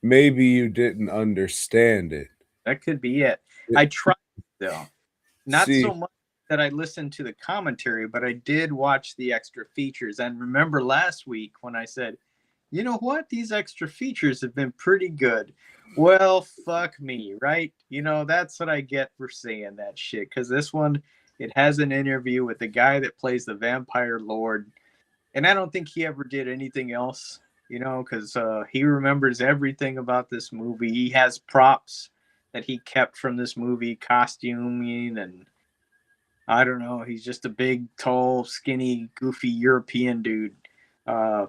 maybe you didn't understand it. That could be it. It- I tried though. Not so See, much that I listened to the commentary, but I did watch the extra features. And remember last week when I said, you know what? These extra features have been pretty good. Well, fuck me, right? You know, that's what I get for saying that shit. Because this one, it has an interview with the guy that plays the vampire lord. And I don't think he ever did anything else, you know, because he remembers everything about this movie. He has props that he kept from this movie, costuming, and I don't know. He's just a big, tall, skinny, goofy European dude. Uh,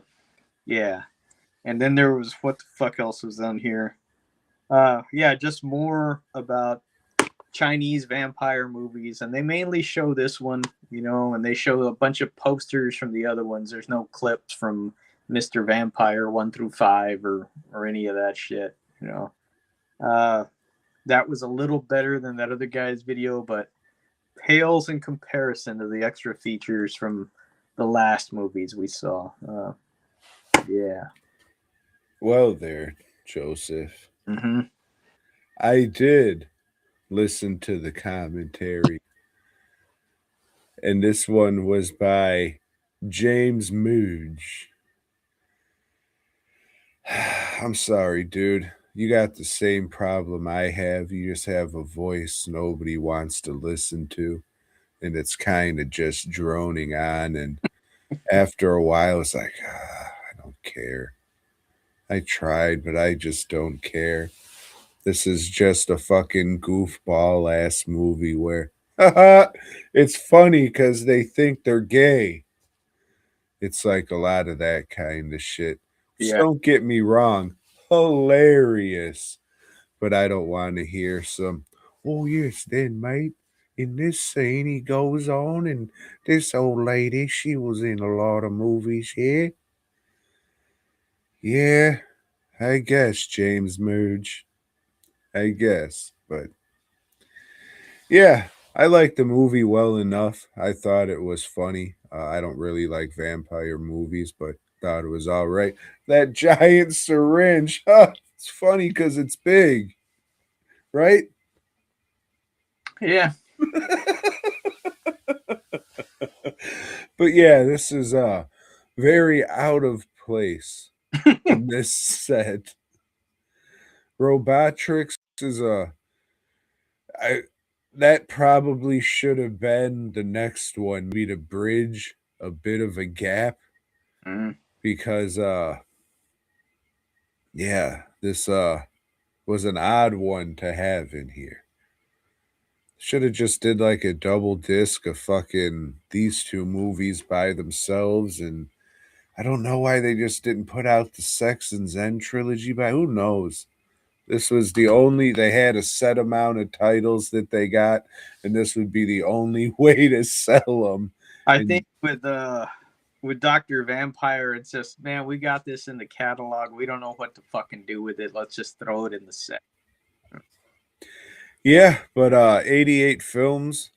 yeah. And then there was what the fuck else was on here? Yeah, just more about Chinese vampire movies, and they mainly show this one, you know, and they show a bunch of posters from the other ones. There's no clips from Mr. Vampire 1 through 5 or any of that shit, you know. Uh, that was a little better than that other guy's video, but pales in comparison to the extra features from the last movies we saw. Yeah. well, there, Joseph. Mm-hmm. I did listen to the commentary, and this one was by James Mooj. I'm sorry, dude. You got the same problem I have. You just have a voice nobody wants to listen to, and it's kind of just droning on. And after a while, it's like, I don't care. I tried, but I just don't care. This is just a fucking goofball ass movie where it's funny because they think they're gay. It's like a lot of that kind of shit. Which Yeah. don't get me wrong, hilarious. But I don't want to hear some, oh, yes, then, mate. In this scene, he goes on, and this old lady, she was in a lot of movies here. Yeah, I guess, James Mooj. I guess. But yeah, I liked the movie well enough. I thought it was funny. I don't really like vampire movies, but thought it was all right. That giant syringe, it's funny because it's big, right? Yeah. But yeah, this is very out of place in this set. Robotrix is I that probably should have been the next one, maybe to bridge a bit of a gap Mm. because yeah, this was an odd one to have in here. Should have just did like a double disc of fucking these two movies by themselves, and I don't know why they just didn't put out the Sex and Zen trilogy by who knows. This was the only they had a set amount of titles that they got, and this would be the only way to sell them. I And think with Doctor Vampire, it's just, man, we got this in the catalog. We don't know what to fucking do with it. Let's just throw it in the set. yeah, but 88 films.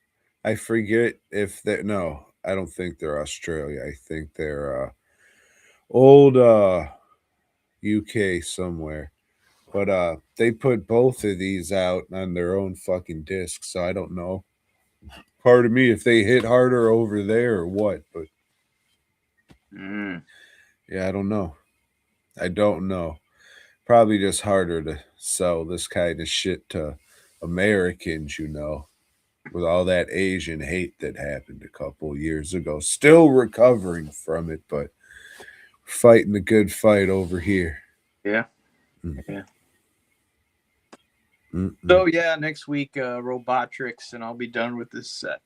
I forget if they no, I don't think they're Australia. I think they're old UK somewhere. But they put both of these out on their own fucking disc, so I don't know. Part of me if they hit harder over there or what, but Mm. yeah, I don't know. I don't know. Probably just harder to sell this kind of shit to Americans, you know, with all that Asian hate that happened a couple years ago. Still recovering from it, but fighting the good fight over here. Yeah. Mm. Yeah. Mm-mm. So yeah, next week Robotrix, and I'll be done with this set.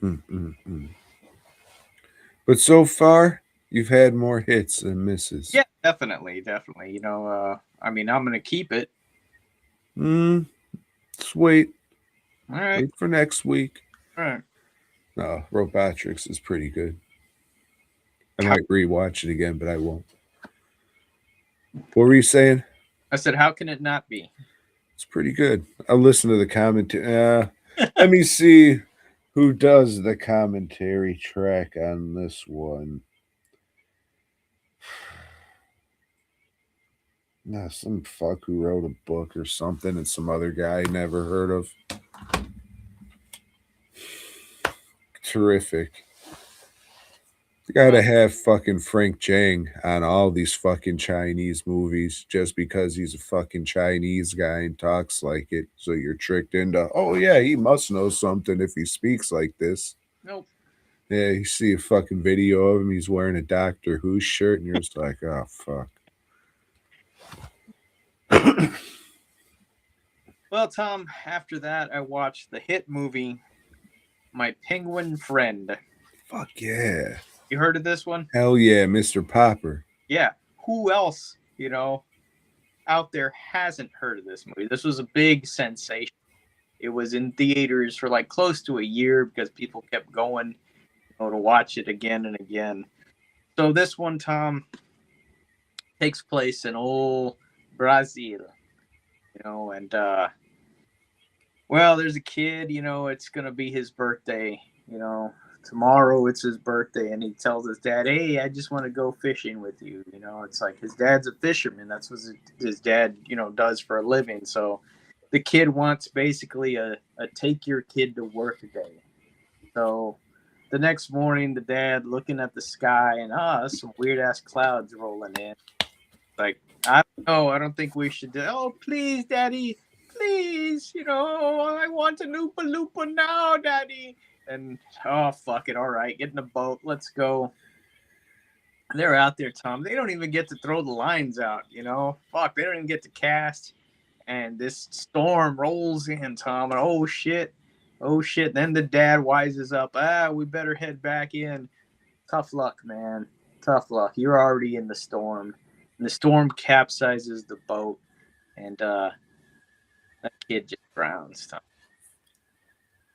Mm. But so far, you've had more hits than misses. Yeah, definitely. You know, I mean, I'm gonna keep it. Mm, let's wait. All right, Wait for next week. all right. No, Robotrix is pretty good. I How, might rewatch it again, but I won't. What were you saying? I said, how can it not be? It's pretty good. I'll listen to the commentary. Let me see who does the commentary track on this one. Nah, some fuck who wrote a book or something, and some other guy I never heard of. Terrific. You gotta have fucking Frank Jang on all these fucking Chinese movies just because he's a fucking Chinese guy and talks like it. So you're tricked into, oh yeah, he must know something if he speaks like this. Nope. Yeah, you see a fucking video of him, he's wearing a Doctor Who shirt, and you're just like, oh fuck. Well, Tom, after that, I watched the hit movie, My Penguin Friend. Fuck yeah. You heard of this one? Hell yeah, Mr. Popper. Yeah. Who else, you know, out there hasn't heard of this movie? This was a big sensation. It was in theaters for like close to a year because people kept going, you know, to watch it again and again. So this one, Tom, takes place in old Brazil, you know, and well, there's a kid, you know, it's gonna be his birthday, you know. Tomorrow it's his birthday, and he tells his dad, "Hey, I just want to go fishing with you." You know, it's like his dad's a fisherman. That's what his dad, you know, does for a living. So the kid wants basically a take your kid to work day. So the next morning, the dad looking at the sky and some weird ass clouds rolling in. Like, I don't know, I don't think we should do. Oh, please, daddy, please, you know, I want an Oopa Loopa now, daddy. And oh, fuck it, all right, get in the boat, let's go. They're out there, Tom. They don't even get to throw the lines out, you know. Fuck, they don't even get to cast. And this storm rolls in, Tom. And oh shit. Then the dad wises up. We better head back in. Tough luck, man. Tough luck. You're already in the storm. And the storm capsizes the boat. And that kid just drowns, Tom.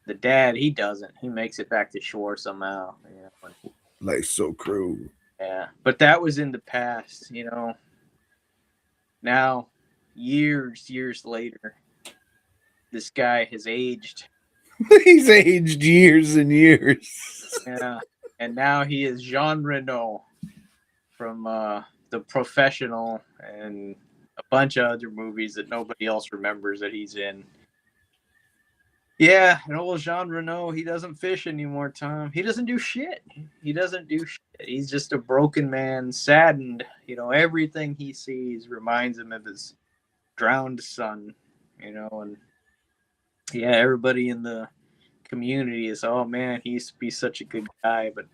The dad, he doesn't. He makes it back to shore somehow. You know? Life's so cruel. Yeah. But that was in the past, you know. Now, years later, this guy has aged. He's aged years and years. Yeah. And now he is Jean Reno from The Professional and a bunch of other movies that nobody else remembers that he's in. Yeah, and old Jean Reno, he doesn't fish anymore, Tom. He doesn't do shit. He doesn't do shit. He's just a broken man, saddened. You know, everything he sees reminds him of his drowned son, you know, and yeah, everybody in the community is, oh man, he used to be such a good guy, but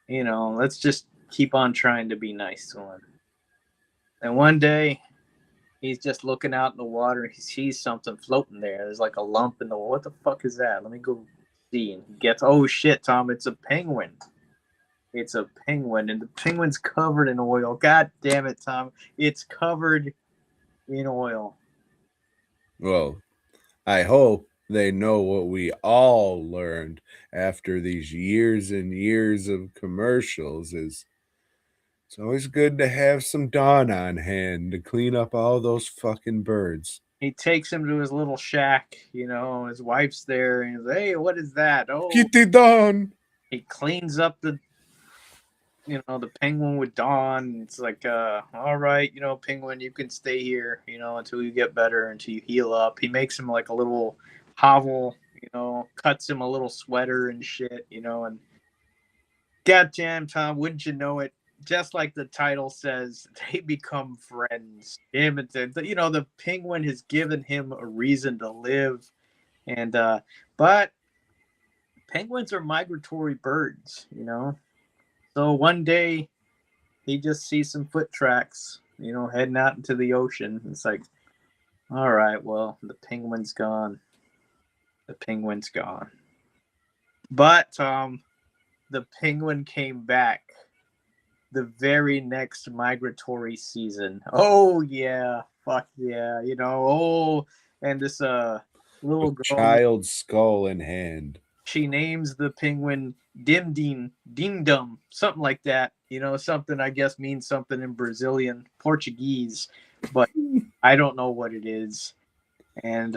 you know, let's just keep on trying to be nice to him. And one day, he's just looking out in the water and he sees something floating there. There's like a lump in the water. What the fuck is that? Let me go see. And he gets, oh shit, Tom, it's a penguin. It's a penguin, and the penguin's covered in oil. God damn it, Tom. It's covered in oil. Well, I hope they know what we all learned after these years and years of commercials is it's always good to have some Dawn on hand to clean up all those fucking birds. He takes him to his little shack, you know, his wife's there, and he's like, hey, what is that? Oh, Kitty Dawn! he cleans up the, you know, the penguin with Dawn. It's like, all right, you know, penguin, you can stay here, you know, until you get better, until you heal up. He makes him like a little hovel, you know, cuts him a little sweater and shit, you know, and goddamn, Tom, wouldn't you know it? Just like the title says, they become friends. Him and you know, the penguin has given him a reason to live, and but penguins are migratory birds, you know. So one day he just sees some foot tracks, you know, heading out into the ocean. It's like, all right, well, the penguin's gone. The penguin's gone. But the penguin came back the very next migratory season. Oh yeah, fuck yeah, you know. Oh, and this little With girl, child's skull in hand. she names the penguin Dim Dim Ding Dum, something like that. You know, something I guess means something in Brazilian Portuguese, but I don't know what it is. And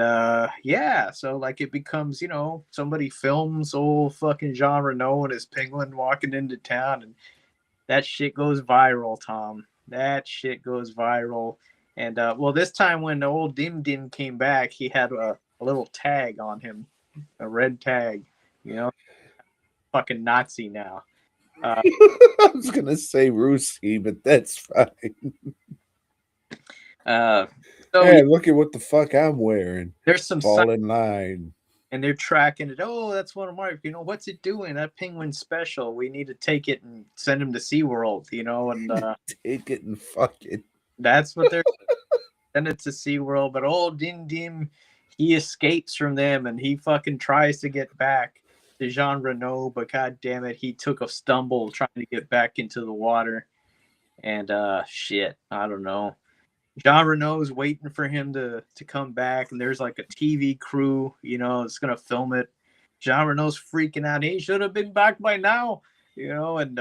yeah, so like it becomes, you know, somebody films old fucking Jean Reno and his penguin walking into town, and that shit goes viral, Tom. That shit goes viral. And well, this time when the old Dim Dim came back, he had a little tag on him, a red tag. You know, fucking Nazi now. I was gonna say Ruski, but that's fine. Uh, so yeah, Hey, look at what the fuck I'm wearing. there's some Fall in line. and they're tracking it. Oh, that's one of my, you know, what's it doing? That penguin's special. We need to take it and send him to SeaWorld, you know, and Take it and fuck it. that's what they're send it to SeaWorld. But old Dim Dim, he escapes from them and he fucking tries to get back to Jean Reno, but god damn it, he took a stumble trying to get back into the water. And shit, I don't know. Jean Reno's waiting for him to come back, and there's like a TV crew, you know, it's gonna film it. Jean Reno's freaking out. He should have been back by now, you know, and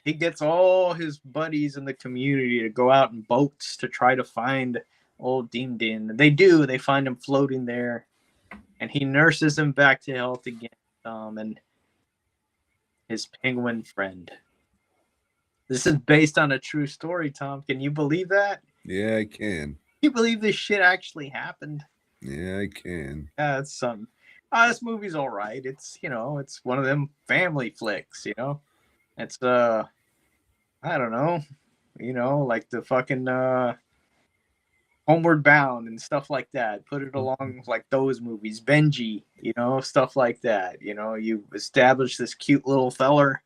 he gets all his buddies in the community to go out in boats to try to find old Dim Dim. They do. They find him floating there, and he nurses him back to health again. And his penguin friend. This is based on a true story, Tom. Can you believe that? Yeah, I can. You believe this shit actually happened? Yeah, I can. Yeah, it's something. This movie's all right. It's, you know, it's one of them family flicks, you know. It's I don't know, you know, like the fucking Homeward Bound and stuff like that. Put it along like those movies, Benji, you know, stuff like that. You know, you establish this cute little feller,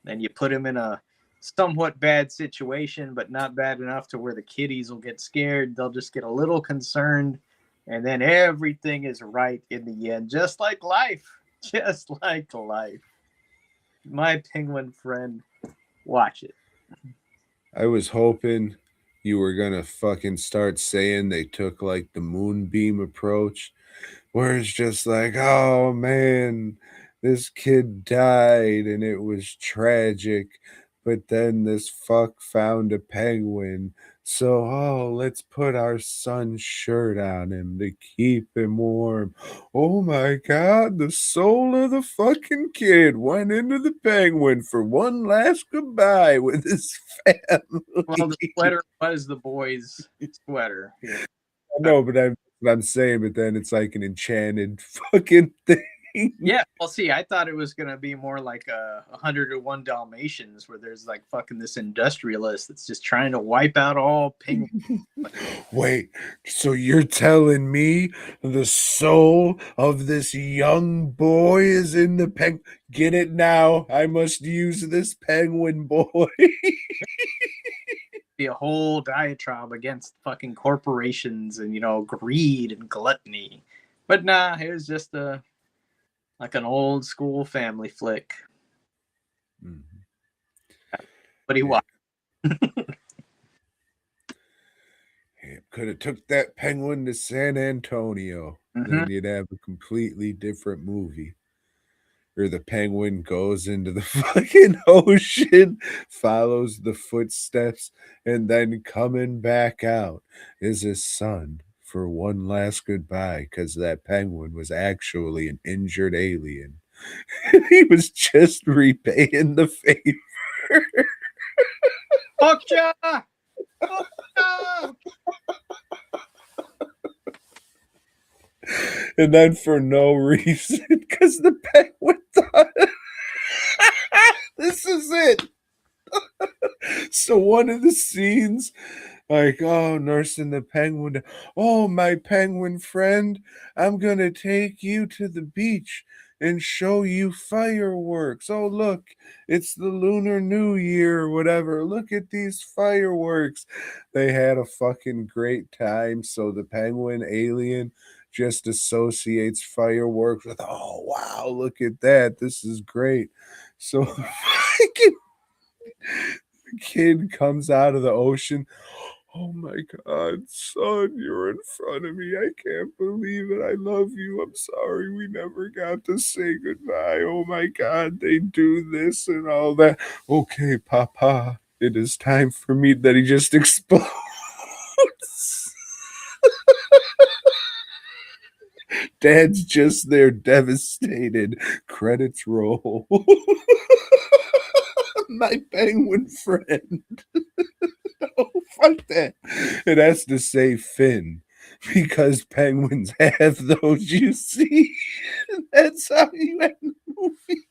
then you put him in a somewhat bad situation, but not bad enough to where the kiddies will get scared. They'll just get a little concerned, and then everything is right in the end, just like life. Just like life. My penguin friend, watch it. I was hoping you were gonna fucking start saying they took like the moonbeam approach, where it's just like, oh man, this kid died and it was tragic, but then this fuck found a penguin. So, oh, let's put our son's shirt on him to keep him warm. Oh my god, the soul of the fucking kid went into the penguin for one last goodbye with his family. Well, the sweater was the boy's sweater. Yeah. No, but I'm saying, but then it's like an enchanted fucking thing. Yeah, well, see, I thought it was gonna be more like 101 Dalmatians, where there's like fucking this industrialist that's just trying to wipe out all penguins. Wait, so you're telling me the soul of this young boy is in the penguin? Get it now. I must use this penguin boy. Be a whole diatribe against fucking corporations and, you know, greed and gluttony. But nah, it was just like an old school family flick. But he watched. Could have took that penguin to San Antonio. Then you'd have a completely different movie. Or the penguin goes into the fucking ocean, follows the footsteps, and then coming back out is his son for one last goodbye, because that penguin was actually an injured alien. He was just repaying the favor. Fuck ya! Fuck ya! And then for no reason, because the penguin thought this is it. So one of the scenes, like, oh, nursing the penguin, oh, my penguin friend, I'm gonna take you to the beach and show you fireworks. Oh, look, it's the Lunar New Year or whatever. Look at these fireworks. They had a fucking great time. So the penguin alien just associates fireworks with, oh wow, look at that, this is great. So the kid comes out of the ocean. Oh my God, son, you're in front of me. I can't believe it. I love you. I'm sorry we never got to say goodbye. Oh my God, they do this and all that. Okay, Papa, it is time for me. That he just explodes. Dad's just there, devastated. Credits roll. My penguin friend. Oh, fuck that. It has to say Finn because penguins have those, you see. That's how you end the movie.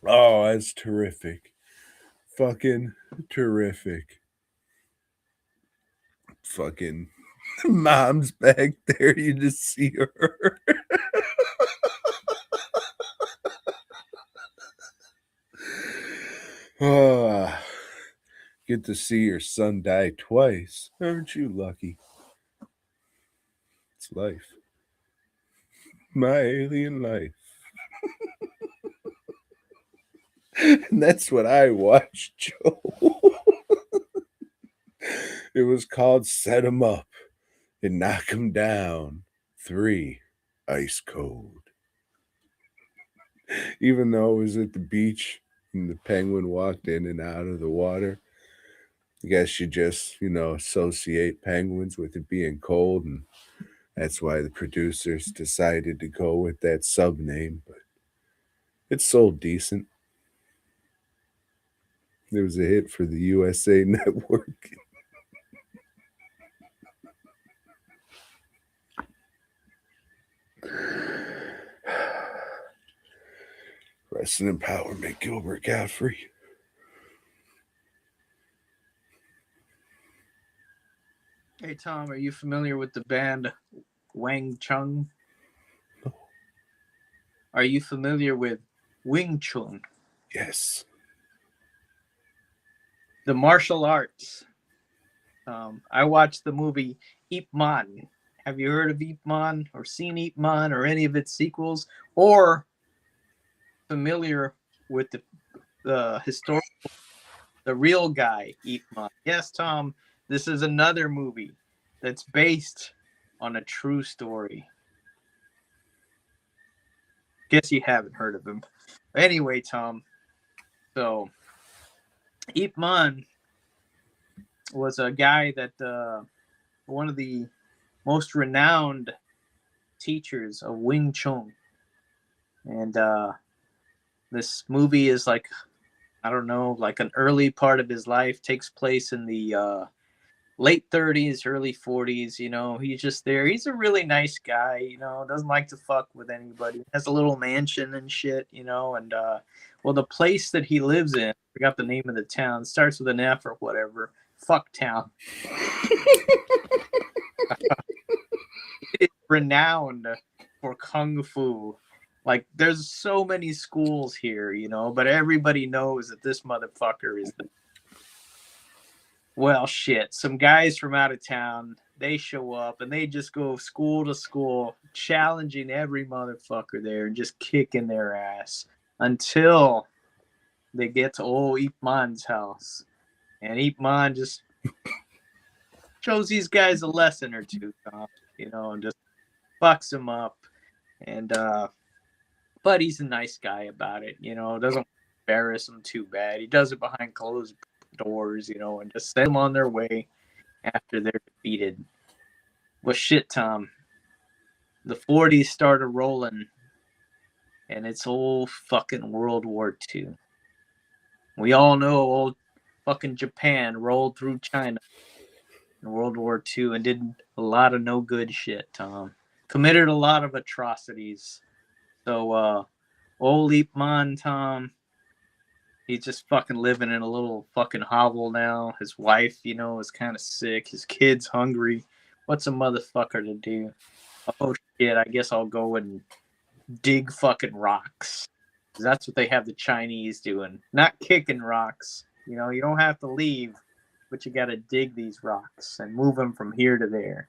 Oh, that's terrific. Fucking terrific. Fucking mom's back there. You just see her. Oh, get to see your son die twice. Aren't you lucky? It's life. My alien life. And that's what I watched, Joe. It was called Set 'em Up and Knock 'em Down 3, Ice Cold. Even though it was at the beach and the penguin walked in and out of the water, I guess you just, associate penguins with it being cold, and that's why the producers decided to go with that sub name. But it sold decent. It was a hit for the USA Network. Rest in empowerment, Gilbert Godfrey. Hey Tom, are you familiar with the band Wang Chung? No. Are you familiar with Wing Chun? Yes. The martial arts. I watched the movie Ip Man. Have you heard of Ip Man or seen Ip Man or any of its sequels? Or familiar with the historical, the real guy, Ip Man? Yes, Tom, this is another movie that's based on a true story. Guess you haven't heard of him. Anyway, Tom, so Ip Man was a guy that one of the most renowned teachers of Wing Chun. And this movie is like, I don't know, like an early part of his life, takes place in the late 30s, early 40s. He's just there. He's a really nice guy, doesn't like to fuck with anybody. Has a little mansion and shit, and well, the place that he lives in, I forgot the name of the town, starts with an F or whatever. Fuck town. It's renowned for kung fu. Like, there's so many schools here, but everybody knows that this motherfucker is the... Well, shit. Some guys from out of town, they show up and they just go school to school, challenging every motherfucker there and just kicking their ass until they get to old Ip Man's house. And Ip Man just shows these guys a lesson or two, and just fucks them up. And, but he's a nice guy about it, doesn't embarrass them too bad. He does it behind closed doors, and just send them on their way after they're defeated. Well, shit, Tom. The 40s started rolling, and it's old fucking World War II. We all know old fucking Japan rolled through China in World War II and did a lot of no good shit, Tom. Committed a lot of atrocities. So, old Ip Man, Tom, he's just fucking living in a little fucking hovel now. His wife, is kind of sick. His kid's hungry. What's a motherfucker to do? Oh, shit, I guess I'll go and dig fucking rocks. 'Cause that's what they have the Chinese doing. Not kicking rocks. You know, you don't have to leave, but you gotta dig these rocks and move them from here to there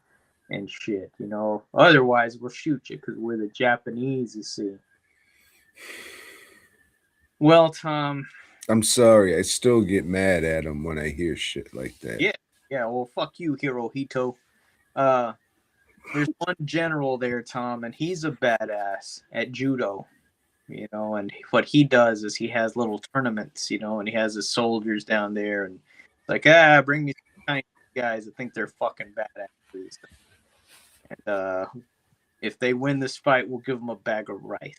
and shit, you know. Otherwise, we'll shoot you because we're the Japanese, you see. Well, Tom. I'm sorry, I still get mad at him when I hear shit like that. Yeah, well, fuck you, Hirohito. There's one general there, Tom, and he's a badass at judo, you know, and what he does is he has little tournaments, you know, and he has his soldiers down there, and like, bring me some Chinese guys that think they're fucking badasses. And if they win this fight, we'll give them a bag of rice,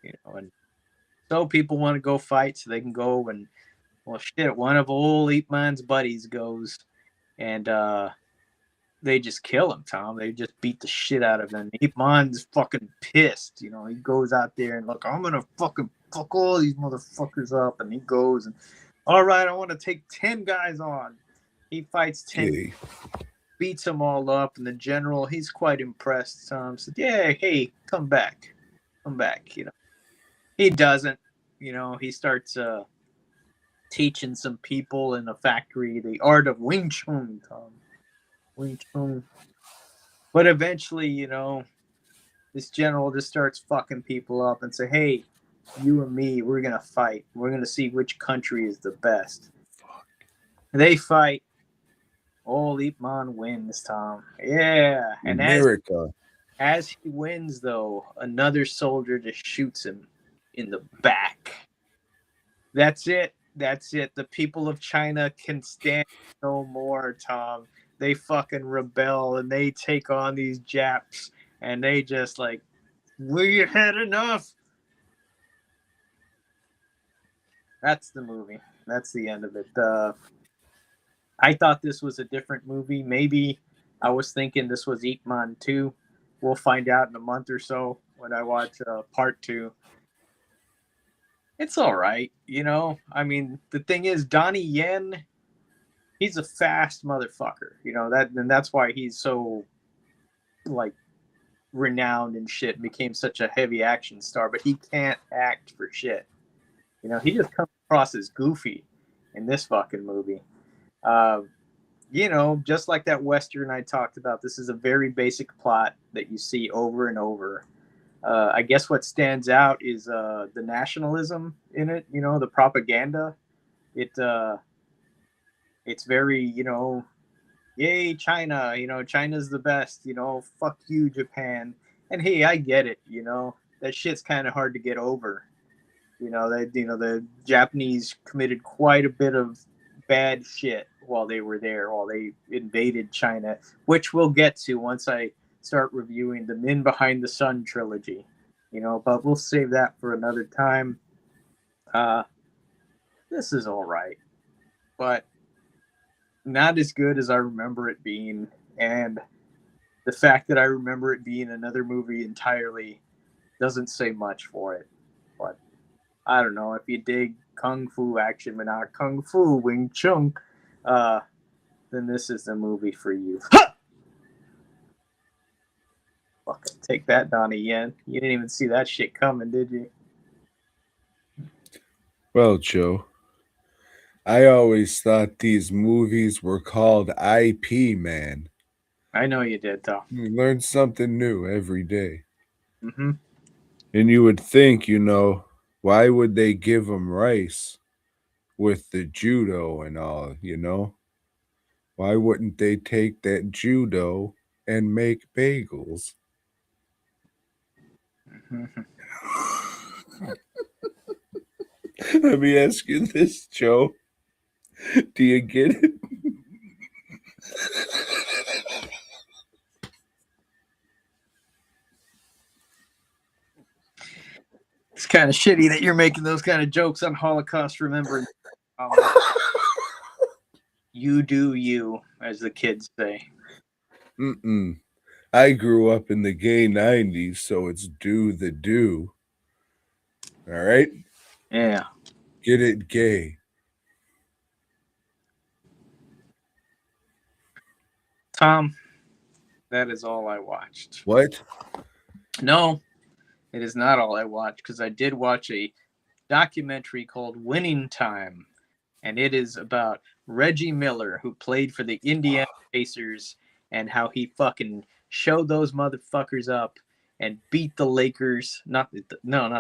you know, and so people want to go fight so they can go and, well, shit, one of old Ip Man's buddies goes, and they just kill him, Tom. They just beat the shit out of him. Ip Man's fucking pissed, you know. He goes out there and, look, I'm gonna fucking fuck all these motherfuckers up, and he goes and, all right, I want to take 10 guys on. He fights 10, Okay. beats them all up, and the general, he's quite impressed. Tom said, yeah, hey, come back, you know. He doesn't, you know. He starts teaching some people in a factory the art of Wing Chun, Tom. Wing Chun. But eventually, you know, this general just starts fucking people up and say, hey, you and me, we're going to fight. We're going to see which country is the best. They fight. Oh, Ip Man wins, Tom. Yeah. And America. as he wins, though, another soldier just shoots him in the back. That's it. The people of China can stand no more, Tom. They fucking rebel and they take on these Japs and they just like, we had enough. That's the movie. That's the end of it. I thought this was a different movie. Maybe I was thinking this was Ip Man 2. We'll find out in a month or so when I watch part 2. It's all right, you know. I mean, the thing is, Donnie Yen, he's a fast motherfucker, you know, and that's why he's so like renowned and shit and became such a heavy action star, but he can't act for shit. You know, he just comes across as goofy in this fucking movie. You know, just like that Western I talked about, this is a very basic plot that you see over and over. I guess what stands out is the nationalism in it, you know, the propaganda. It's very, you know, yay, China, you know, China's the best, you know, fuck you, Japan. And hey, I get it, you know, that shit's kind of hard to get over. You know, the Japanese committed quite a bit of bad shit while they were there, while they invaded China, which we'll get to once I start reviewing the Men Behind the Sun trilogy, you know, but we'll save that for another time. This is all right, but not as good as I remember it being, and the fact that I remember it being another movie entirely doesn't say much for it. But I don't know, if you dig kung fu action, but not kung fu Wing Chun, then this is the movie for you. Fucking take that, Donnie Yen. You didn't even see that shit coming, did you? Well, Joe, I always thought these movies were called IP, man. I know you did, though. You learn something new every day. Mm-hmm. And you would think, you know, why would they give them rice with the judo and all, you know? Why wouldn't they take that judo and make bagels? Mm-hmm. Let me ask you this, Joe. Do you get it? It's kind of shitty that you're making those kind of jokes on Holocaust Remembrance. You do you, as the kids say. Mm-mm. I grew up in the gay 90s, so it's do the do. All right? Yeah. Get it gay. Tom, that is all I watched. What? No, it is not all I watch because I did watch a documentary called Winning Time, and it is about Reggie Miller, who played for the Indiana Pacers, and how he fucking showed those motherfuckers up and beat the Lakers. Not the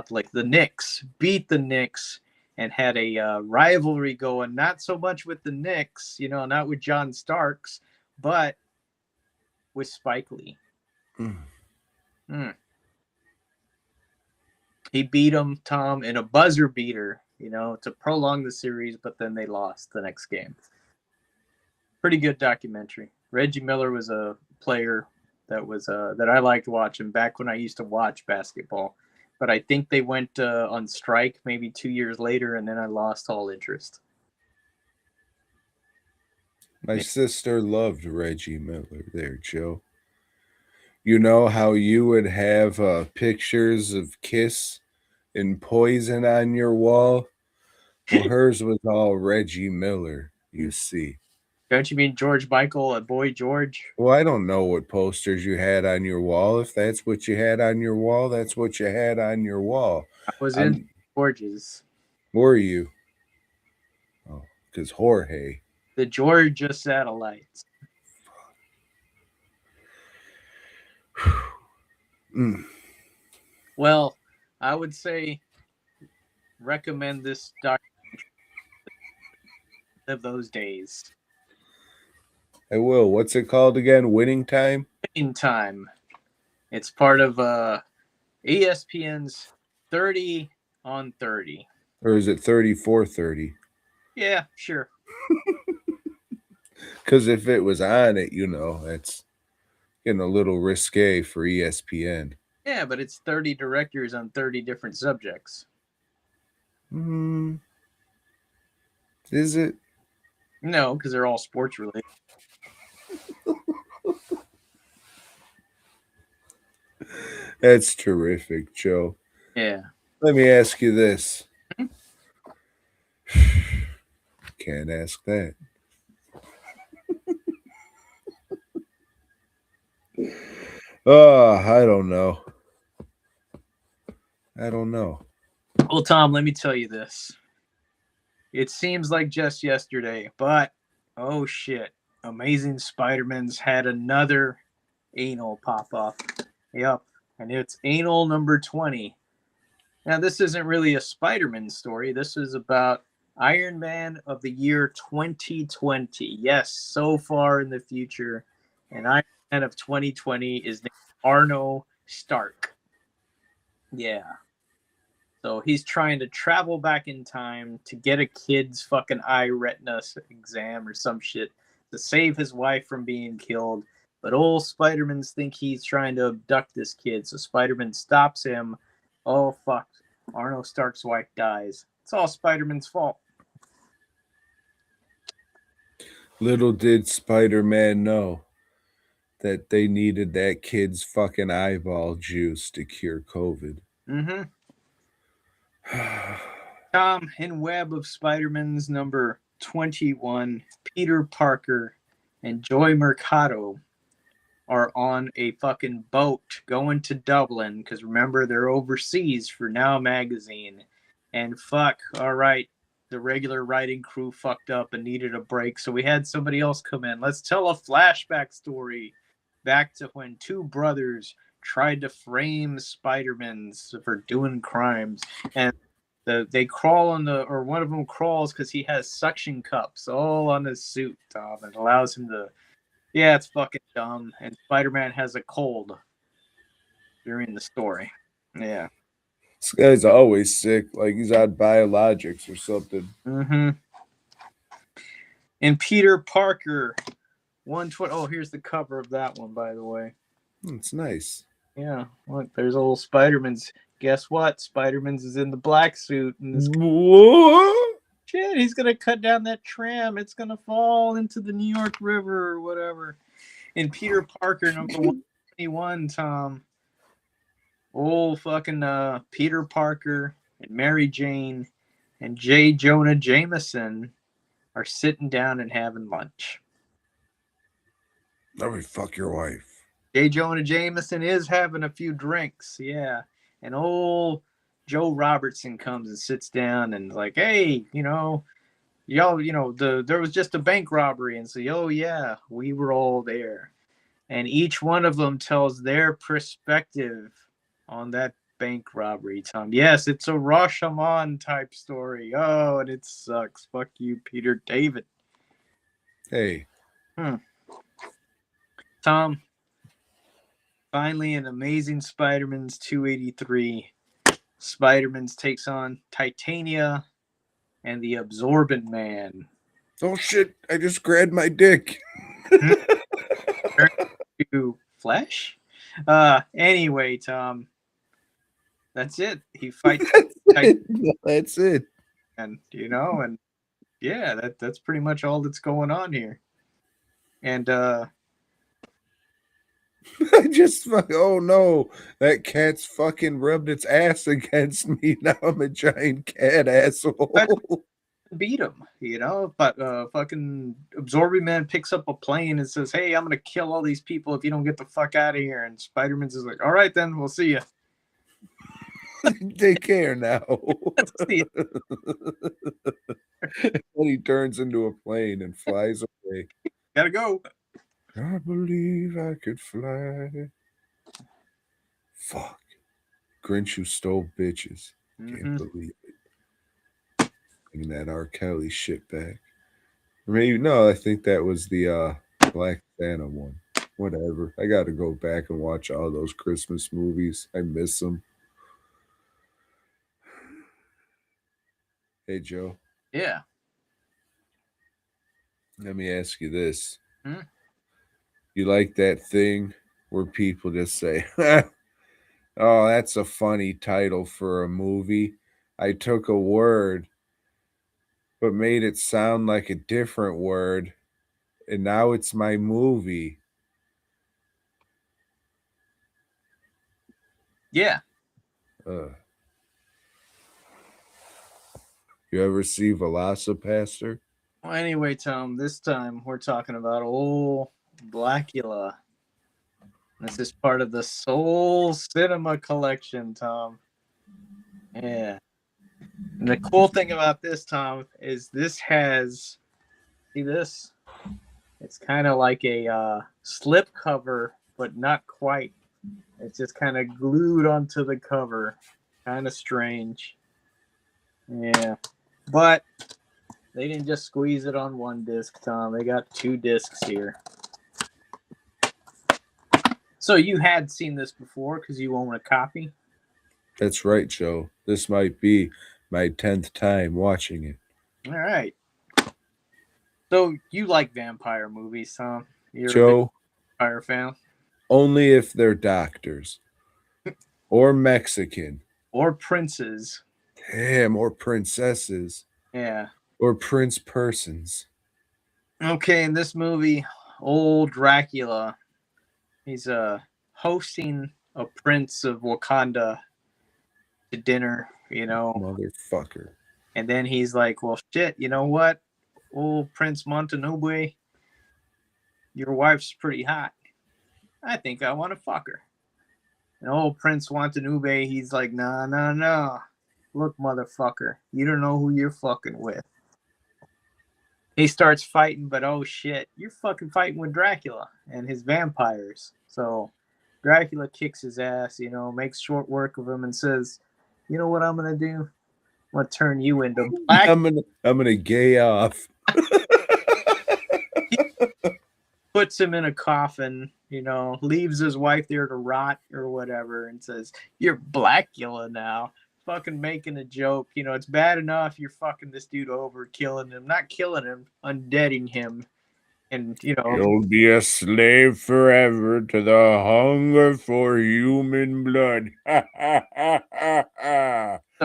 Lakers, the Knicks. Beat the Knicks and had a rivalry going. Not so much with the Knicks, not with John Starks, but with Spike Lee. Mm. He beat him, Tom, in a buzzer beater, to prolong the series, but then they lost the next game. Pretty good documentary. Reggie Miller was a player that I liked watching back when I used to watch basketball. But I think they went on strike maybe 2 years later, and then I lost all interest. My sister loved Reggie Miller there, Joe. You know how you would have pictures of Kiss and Poison on your wall? Well, hers was all Reggie Miller, you see. Don't you mean George Michael, a Boy George? Well, I don't know what posters you had on your wall. If that's what you had on your wall, that's what you had on your wall. I was in George's. Were you? Oh, because Jorge. The Georgia Satellites. Well, I would say recommend this documentary of those days. I will. What's it called again? Winning Time? Winning Time. It's part of ESPN's 30 on 30. Or is it 34-30? Yeah, sure. Because if it was on it, that's getting a little risque for ESPN. Yeah, but it's 30 directors on 30 different subjects. Is it? No, because they're all sports related. That's terrific, Joe. Yeah. Let me ask you this. Can't ask that. I don't know. Well, Tom, let me tell you this. It seems like just yesterday, but oh shit. Amazing Spider-Man's had another anal pop up. Yep. And it's anal number 20. Now, this isn't really a Spider-Man story. This is about Iron Man of the year 2020. Yes, so far in the future. And Iron Man of 2020 is named Arno Stark. Yeah. So he's trying to travel back in time to get a kid's fucking eye retina exam or some shit to save his wife from being killed. But old Spider-Mans think he's trying to abduct this kid. So Spider-Man stops him. Oh, fuck. Arno Stark's wife dies. It's all Spider-Man's fault. Little did Spider-Man know that they needed that kid's fucking eyeball juice to cure COVID. Mm-hmm. Tom, in Web of Spider-Man's number 21, Peter Parker and Joy Mercado are on a fucking boat going to Dublin, because remember, they're overseas for Now Magazine. And fuck, all right, the regular writing crew fucked up and needed a break, so we had somebody else come in. Let's tell a flashback story back to when two brothers tried to frame Spider-Mans for doing crimes, and they crawl or one of them crawls because he has suction cups all on his suit, Tom, and allows him to. Yeah, it's fucking dumb. And Spider-Man has a cold during the story. Yeah. This guy's always sick, like he's on biologics or something. Mm-hmm. And Peter Parker, 120. Oh, here's the cover of that one, by the way. It's nice. Yeah, look, there's old Spider-Man's. Guess what? Spider-Man's is in the black suit. And this shit, he's gonna cut down that tram. It's gonna fall into the New York River or whatever. And Peter Parker, number 121, Tom. Old fucking Peter Parker and Mary Jane and J. Jonah Jameson are sitting down and having lunch. Let me fuck your wife. J. Jonah Jameson is having a few drinks, yeah. And old Joe Robertson comes and sits down and like, hey, y'all, there was just a bank robbery, and so, oh yeah, we were all there, and each one of them tells their perspective on that bank robbery. Tom, yes, it's a Rashomon type story. Oh, and it sucks. Fuck you, Peter David. Hey, Tom. Finally, in Amazing Spider-Man's 283, Spider-Man takes on Titania and the Absorbent Man. oh shit! I just grabbed my dick. To flesh. Anyway, Tom, that's it. He fights. That's it. And and yeah, that's pretty much all that's going on here. And I just oh no, that cat's fucking rubbed its ass against me. Now I'm a giant cat asshole. beat him, but fucking Absorbing Man picks up a plane and says, hey, I'm gonna kill all these people if you don't get the fuck out of here. And Spider-Man's is like, all right then, we'll see you. Take care now. See ya. And he turns into a plane and flies away. Gotta go. I believe I could fly. Fuck. Grinch who stole bitches. Can't believe it. Bringing that R. Kelly shit back. Or maybe, no, I think that was the Black Santa one. Whatever. I got to go back and watch all those Christmas movies. I miss them. Hey, Joe. Yeah. Let me ask you this. You like that thing where people just say, oh, that's a funny title for a movie. I took a word, but made it sound like a different word, and now it's my movie. Yeah. You ever see Velocipaster? Well, anyway, Tom, this time we're talking about old Blacula. This is part of the Soul Cinema Collection, Tom. Yeah. And the cool thing about this, Tom, is this has, see this? It's kind of like a slip cover, but not quite. It's just kind of glued onto the cover. Kind of strange. Yeah. But they didn't just squeeze it on one disc, Tom. They got 2 discs here. So you had seen this before because you own a copy? That's right, Joe. This might be my 10th time watching it. All right. So you like vampire movies, huh? You're Joe, a vampire fan? Only if they're doctors. Or Mexican. Or princes. Damn, or princesses. Yeah. Or prince persons. Okay, in this movie, old Dracula, he's hosting a prince of Wakanda to dinner, Motherfucker. And then he's like, well, shit, you know what? Old Prince Montanube, your wife's pretty hot. I think I want to fuck her. And old Prince Montanube, he's like, nah. Look, motherfucker, you don't know who you're fucking with. He starts fighting, but oh shit, you're fucking fighting with Dracula and his vampires. So Dracula kicks his ass, makes short work of him and says, you know what I'm going to do? I'm going to turn you into black. I'm gonna gay off. Puts him in a coffin, leaves his wife there to rot or whatever and says, you're Blacula now. Fucking making a joke. It's bad enough you're fucking this dude over, killing him. Not killing him, undeading him. And, You'll be a slave forever to the hunger for human blood. So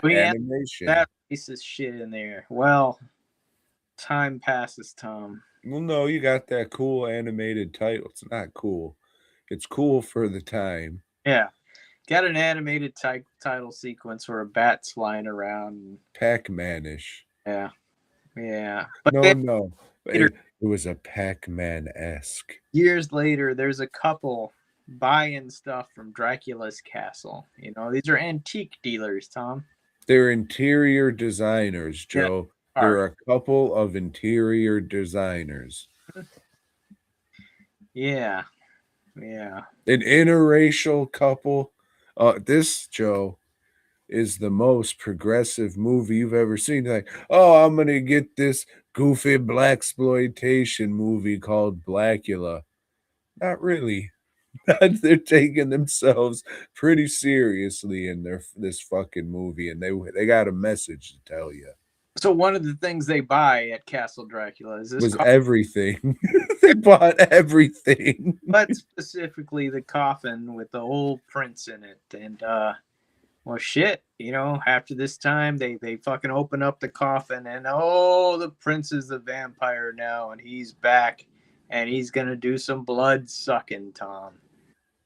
he Animation. that racist shit in there. Well, time passes, Tom. Well, no, you got that cool animated title. It's not cool. It's cool for the time. Yeah. Got an animated title sequence where a bat's flying around. Pac-Man-ish. Yeah. But No. It was a Pac-Man-esque. Years later, there's a couple buying stuff from Dracula's castle. You know, these are antique dealers, Tom. They're interior designers, Yeah, Joe. There art. are a couple of interior designers. Yeah, yeah. An interracial couple. This, Joe, is the most progressive movie you've ever seen. Like, oh, I'm gonna get this goofy black exploitation movie called Blacula. Not really. They're taking themselves pretty seriously in this fucking movie, and they got a message to tell you. So one of the things they buy at Castle Dracula is this Was coffin, everything. They bought everything. but specifically the coffin with the old prince in it. And well, shit, you know, after this time, they fucking open up the coffin, and oh, the prince is the vampire now, and he's back, and he's gonna do some blood sucking, Tom.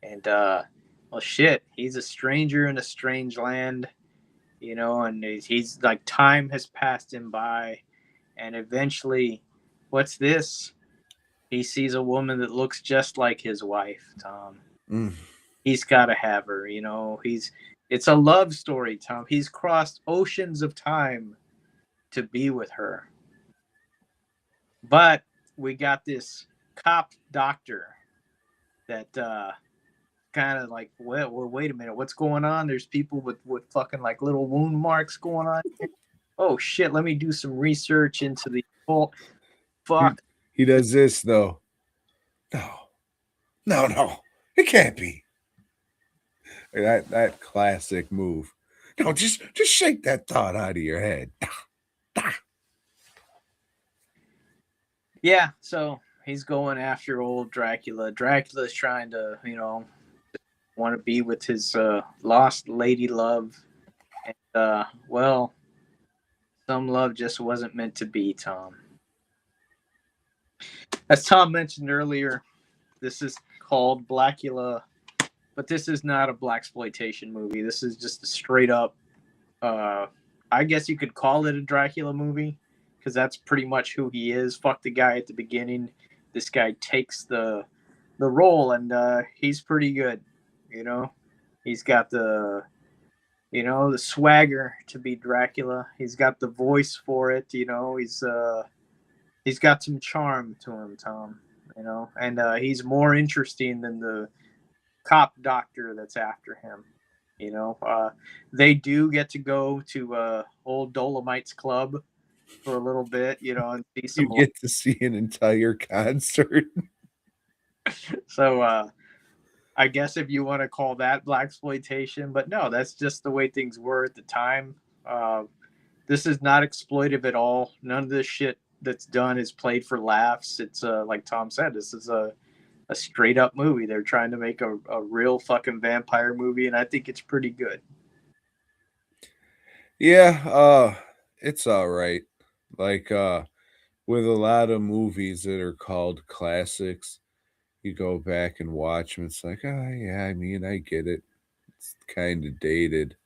And well, shit, he's a stranger in a strange land, you know, and he's like time has passed him by, and eventually, what's this? He sees a woman that looks just like his wife, Tom. Mm. He's got to have her, you know. It's a love story, Tom. He's crossed oceans of time to be with her. But we got this cop doctor that kind of like, well, wait a minute, what's going on? There's people with fucking like little wound marks going on here. Oh shit, let me do some research into the occult. Fuck. He does this though. No. It can't be. That classic move. No, just shake that thought out of your head. Yeah, so he's going after old Dracula. Dracula's trying to, you know, want to be with his lost lady love. And, well, some love just wasn't meant to be, Tom. As Tom mentioned earlier, this is called Blacula, but this is not a blaxploitation movie. This is just a straight up, I guess you could call it a Dracula movie, because that's pretty much who he is. Fuck the guy at the beginning. This guy takes the role, and he's pretty good. You know, he's got the the swagger to be Dracula. He's got the voice for it. You know, he's got some charm to him, Tom. You know, and he's more interesting than the cop doctor that's after him. You know, they do get to go to old Dolomite's club for a little bit, you know, and see some. You get to see an entire concert. So I guess if you want to call that blaxploitation, but no, that's just the way things were at the time. This is not exploitive at all. None of this shit that's done is played for laughs. It's like Tom said, this is a straight up movie. They're trying to make a real fucking vampire movie, and I think it's pretty good. Yeah, it's all right. Like with a lot of movies that are called classics, you go back and watch them. It's like, oh yeah, I mean, I get it. It's kind of dated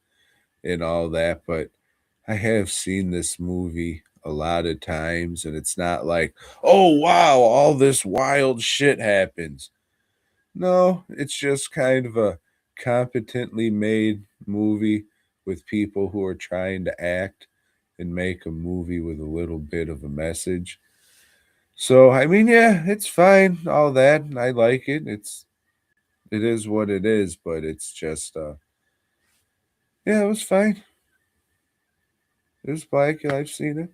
and all that, but I have seen this movie a lot of times, and it's not like, oh wow, all this wild shit happens. No, it's just kind of a competently made movie with people who are trying to act and make a movie with a little bit of a message. So I mean, yeah, it's fine, all that. I like it. It is what it is, but it's just yeah, it was fine. It was black. I've seen it.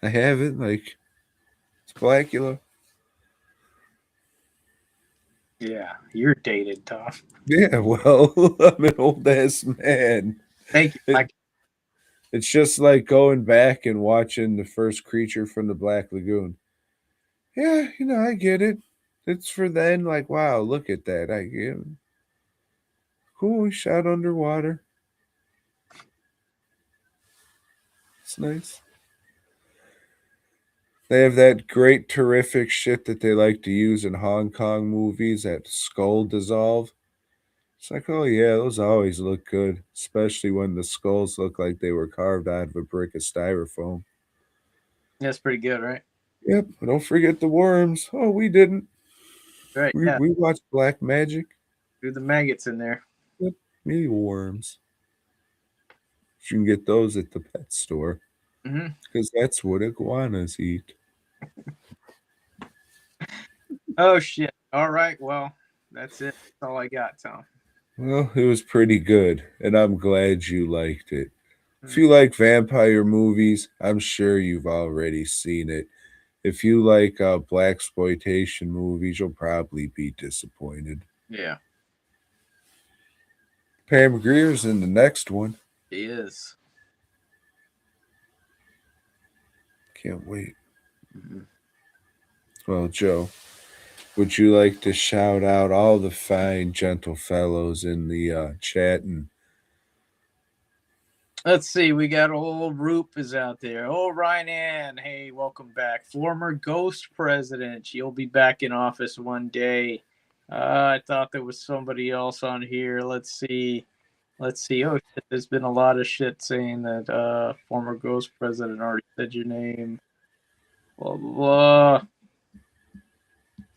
I have it. Like it's Blacula. Yeah, you're dated, Tom. Yeah, well, I'm an old ass man. Thank you. It's just like going back and watching the first Creature from the Black Lagoon. Yeah, you know, I get it. It's for then, like, wow, look at that. I get it. Cool, he shot underwater. It's nice. They have that great, terrific shit that they like to use in Hong Kong movies, that skull dissolve. It's like, oh yeah, those always look good, especially when the skulls look like they were carved out of a brick of styrofoam. That's pretty good, right? Yep, don't forget the worms. Oh, we didn't. Right. We Yeah. we watched Black Magic. Do the maggots in there. Yep, mealworms. You can get those at the pet store Mm-hmm. because that's what iguanas eat. Oh shit. All right. Well, that's it. That's all I got, Tom. Well, it was pretty good, and I'm glad you liked it. If Mm. you like vampire movies, I'm sure you've already seen it. If you like blaxploitation movies, you'll probably be disappointed. Yeah. Pam Grier's in the next one. He is. Can't wait. Mm-hmm. Well, Joe, would you like to shout out all the fine, gentle fellows in the chat? And Let's see. We got old Roop is out there. Oh, Ryan Ann. Hey, welcome back. Former Ghost President. She'll be back in office one day. I thought there was somebody else on here. Let's see. Oh, shit. There's been a lot of shit saying that former Ghost President already said your name. Blah, blah, blah.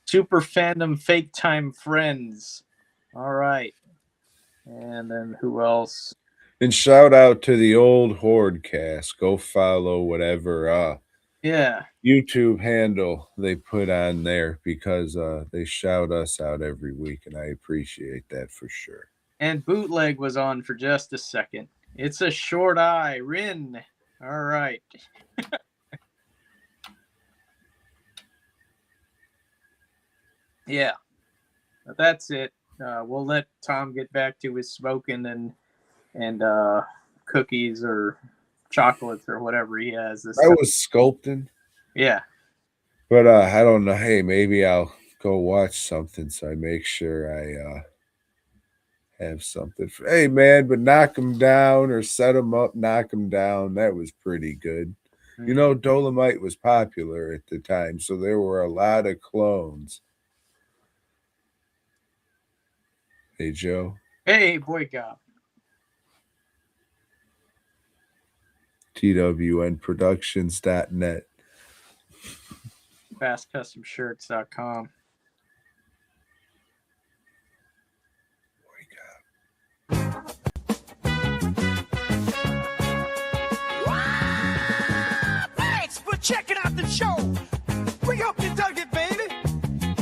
Super Fandom Fake Time Friends. All right. And then who else? shout out to the old Horde cast. Go follow whatever Yeah. YouTube handle they put on there because they shout us out every week, and I appreciate that for sure. And Bootleg was on for just a second. It's a short eye. Rin. All right. Yeah. But that's it. We'll let Tom get back to his smoking and cookies or chocolates or whatever he has. I was sculpting. Yeah. But I don't know. Hey, maybe I'll go watch something so I make sure I have something. Hey, man, but knock them down or set them up, knock them down. That was pretty good. Mm-hmm. You know, Dolomite was popular at the time, so there were a lot of clones. Hey, Joe. Hey, BOYGOB. TWNProductions.net. FastCustomShirts.com. Thanks for checking out the show. We hope you dug it, baby.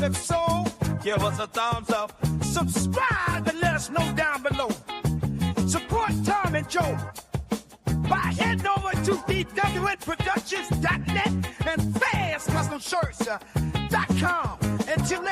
If so, give us a thumbs up. Subscribe and let us know down below. Support Tom and Joe by heading over to DWNProductions.net and FastCustomShirts.com. Until next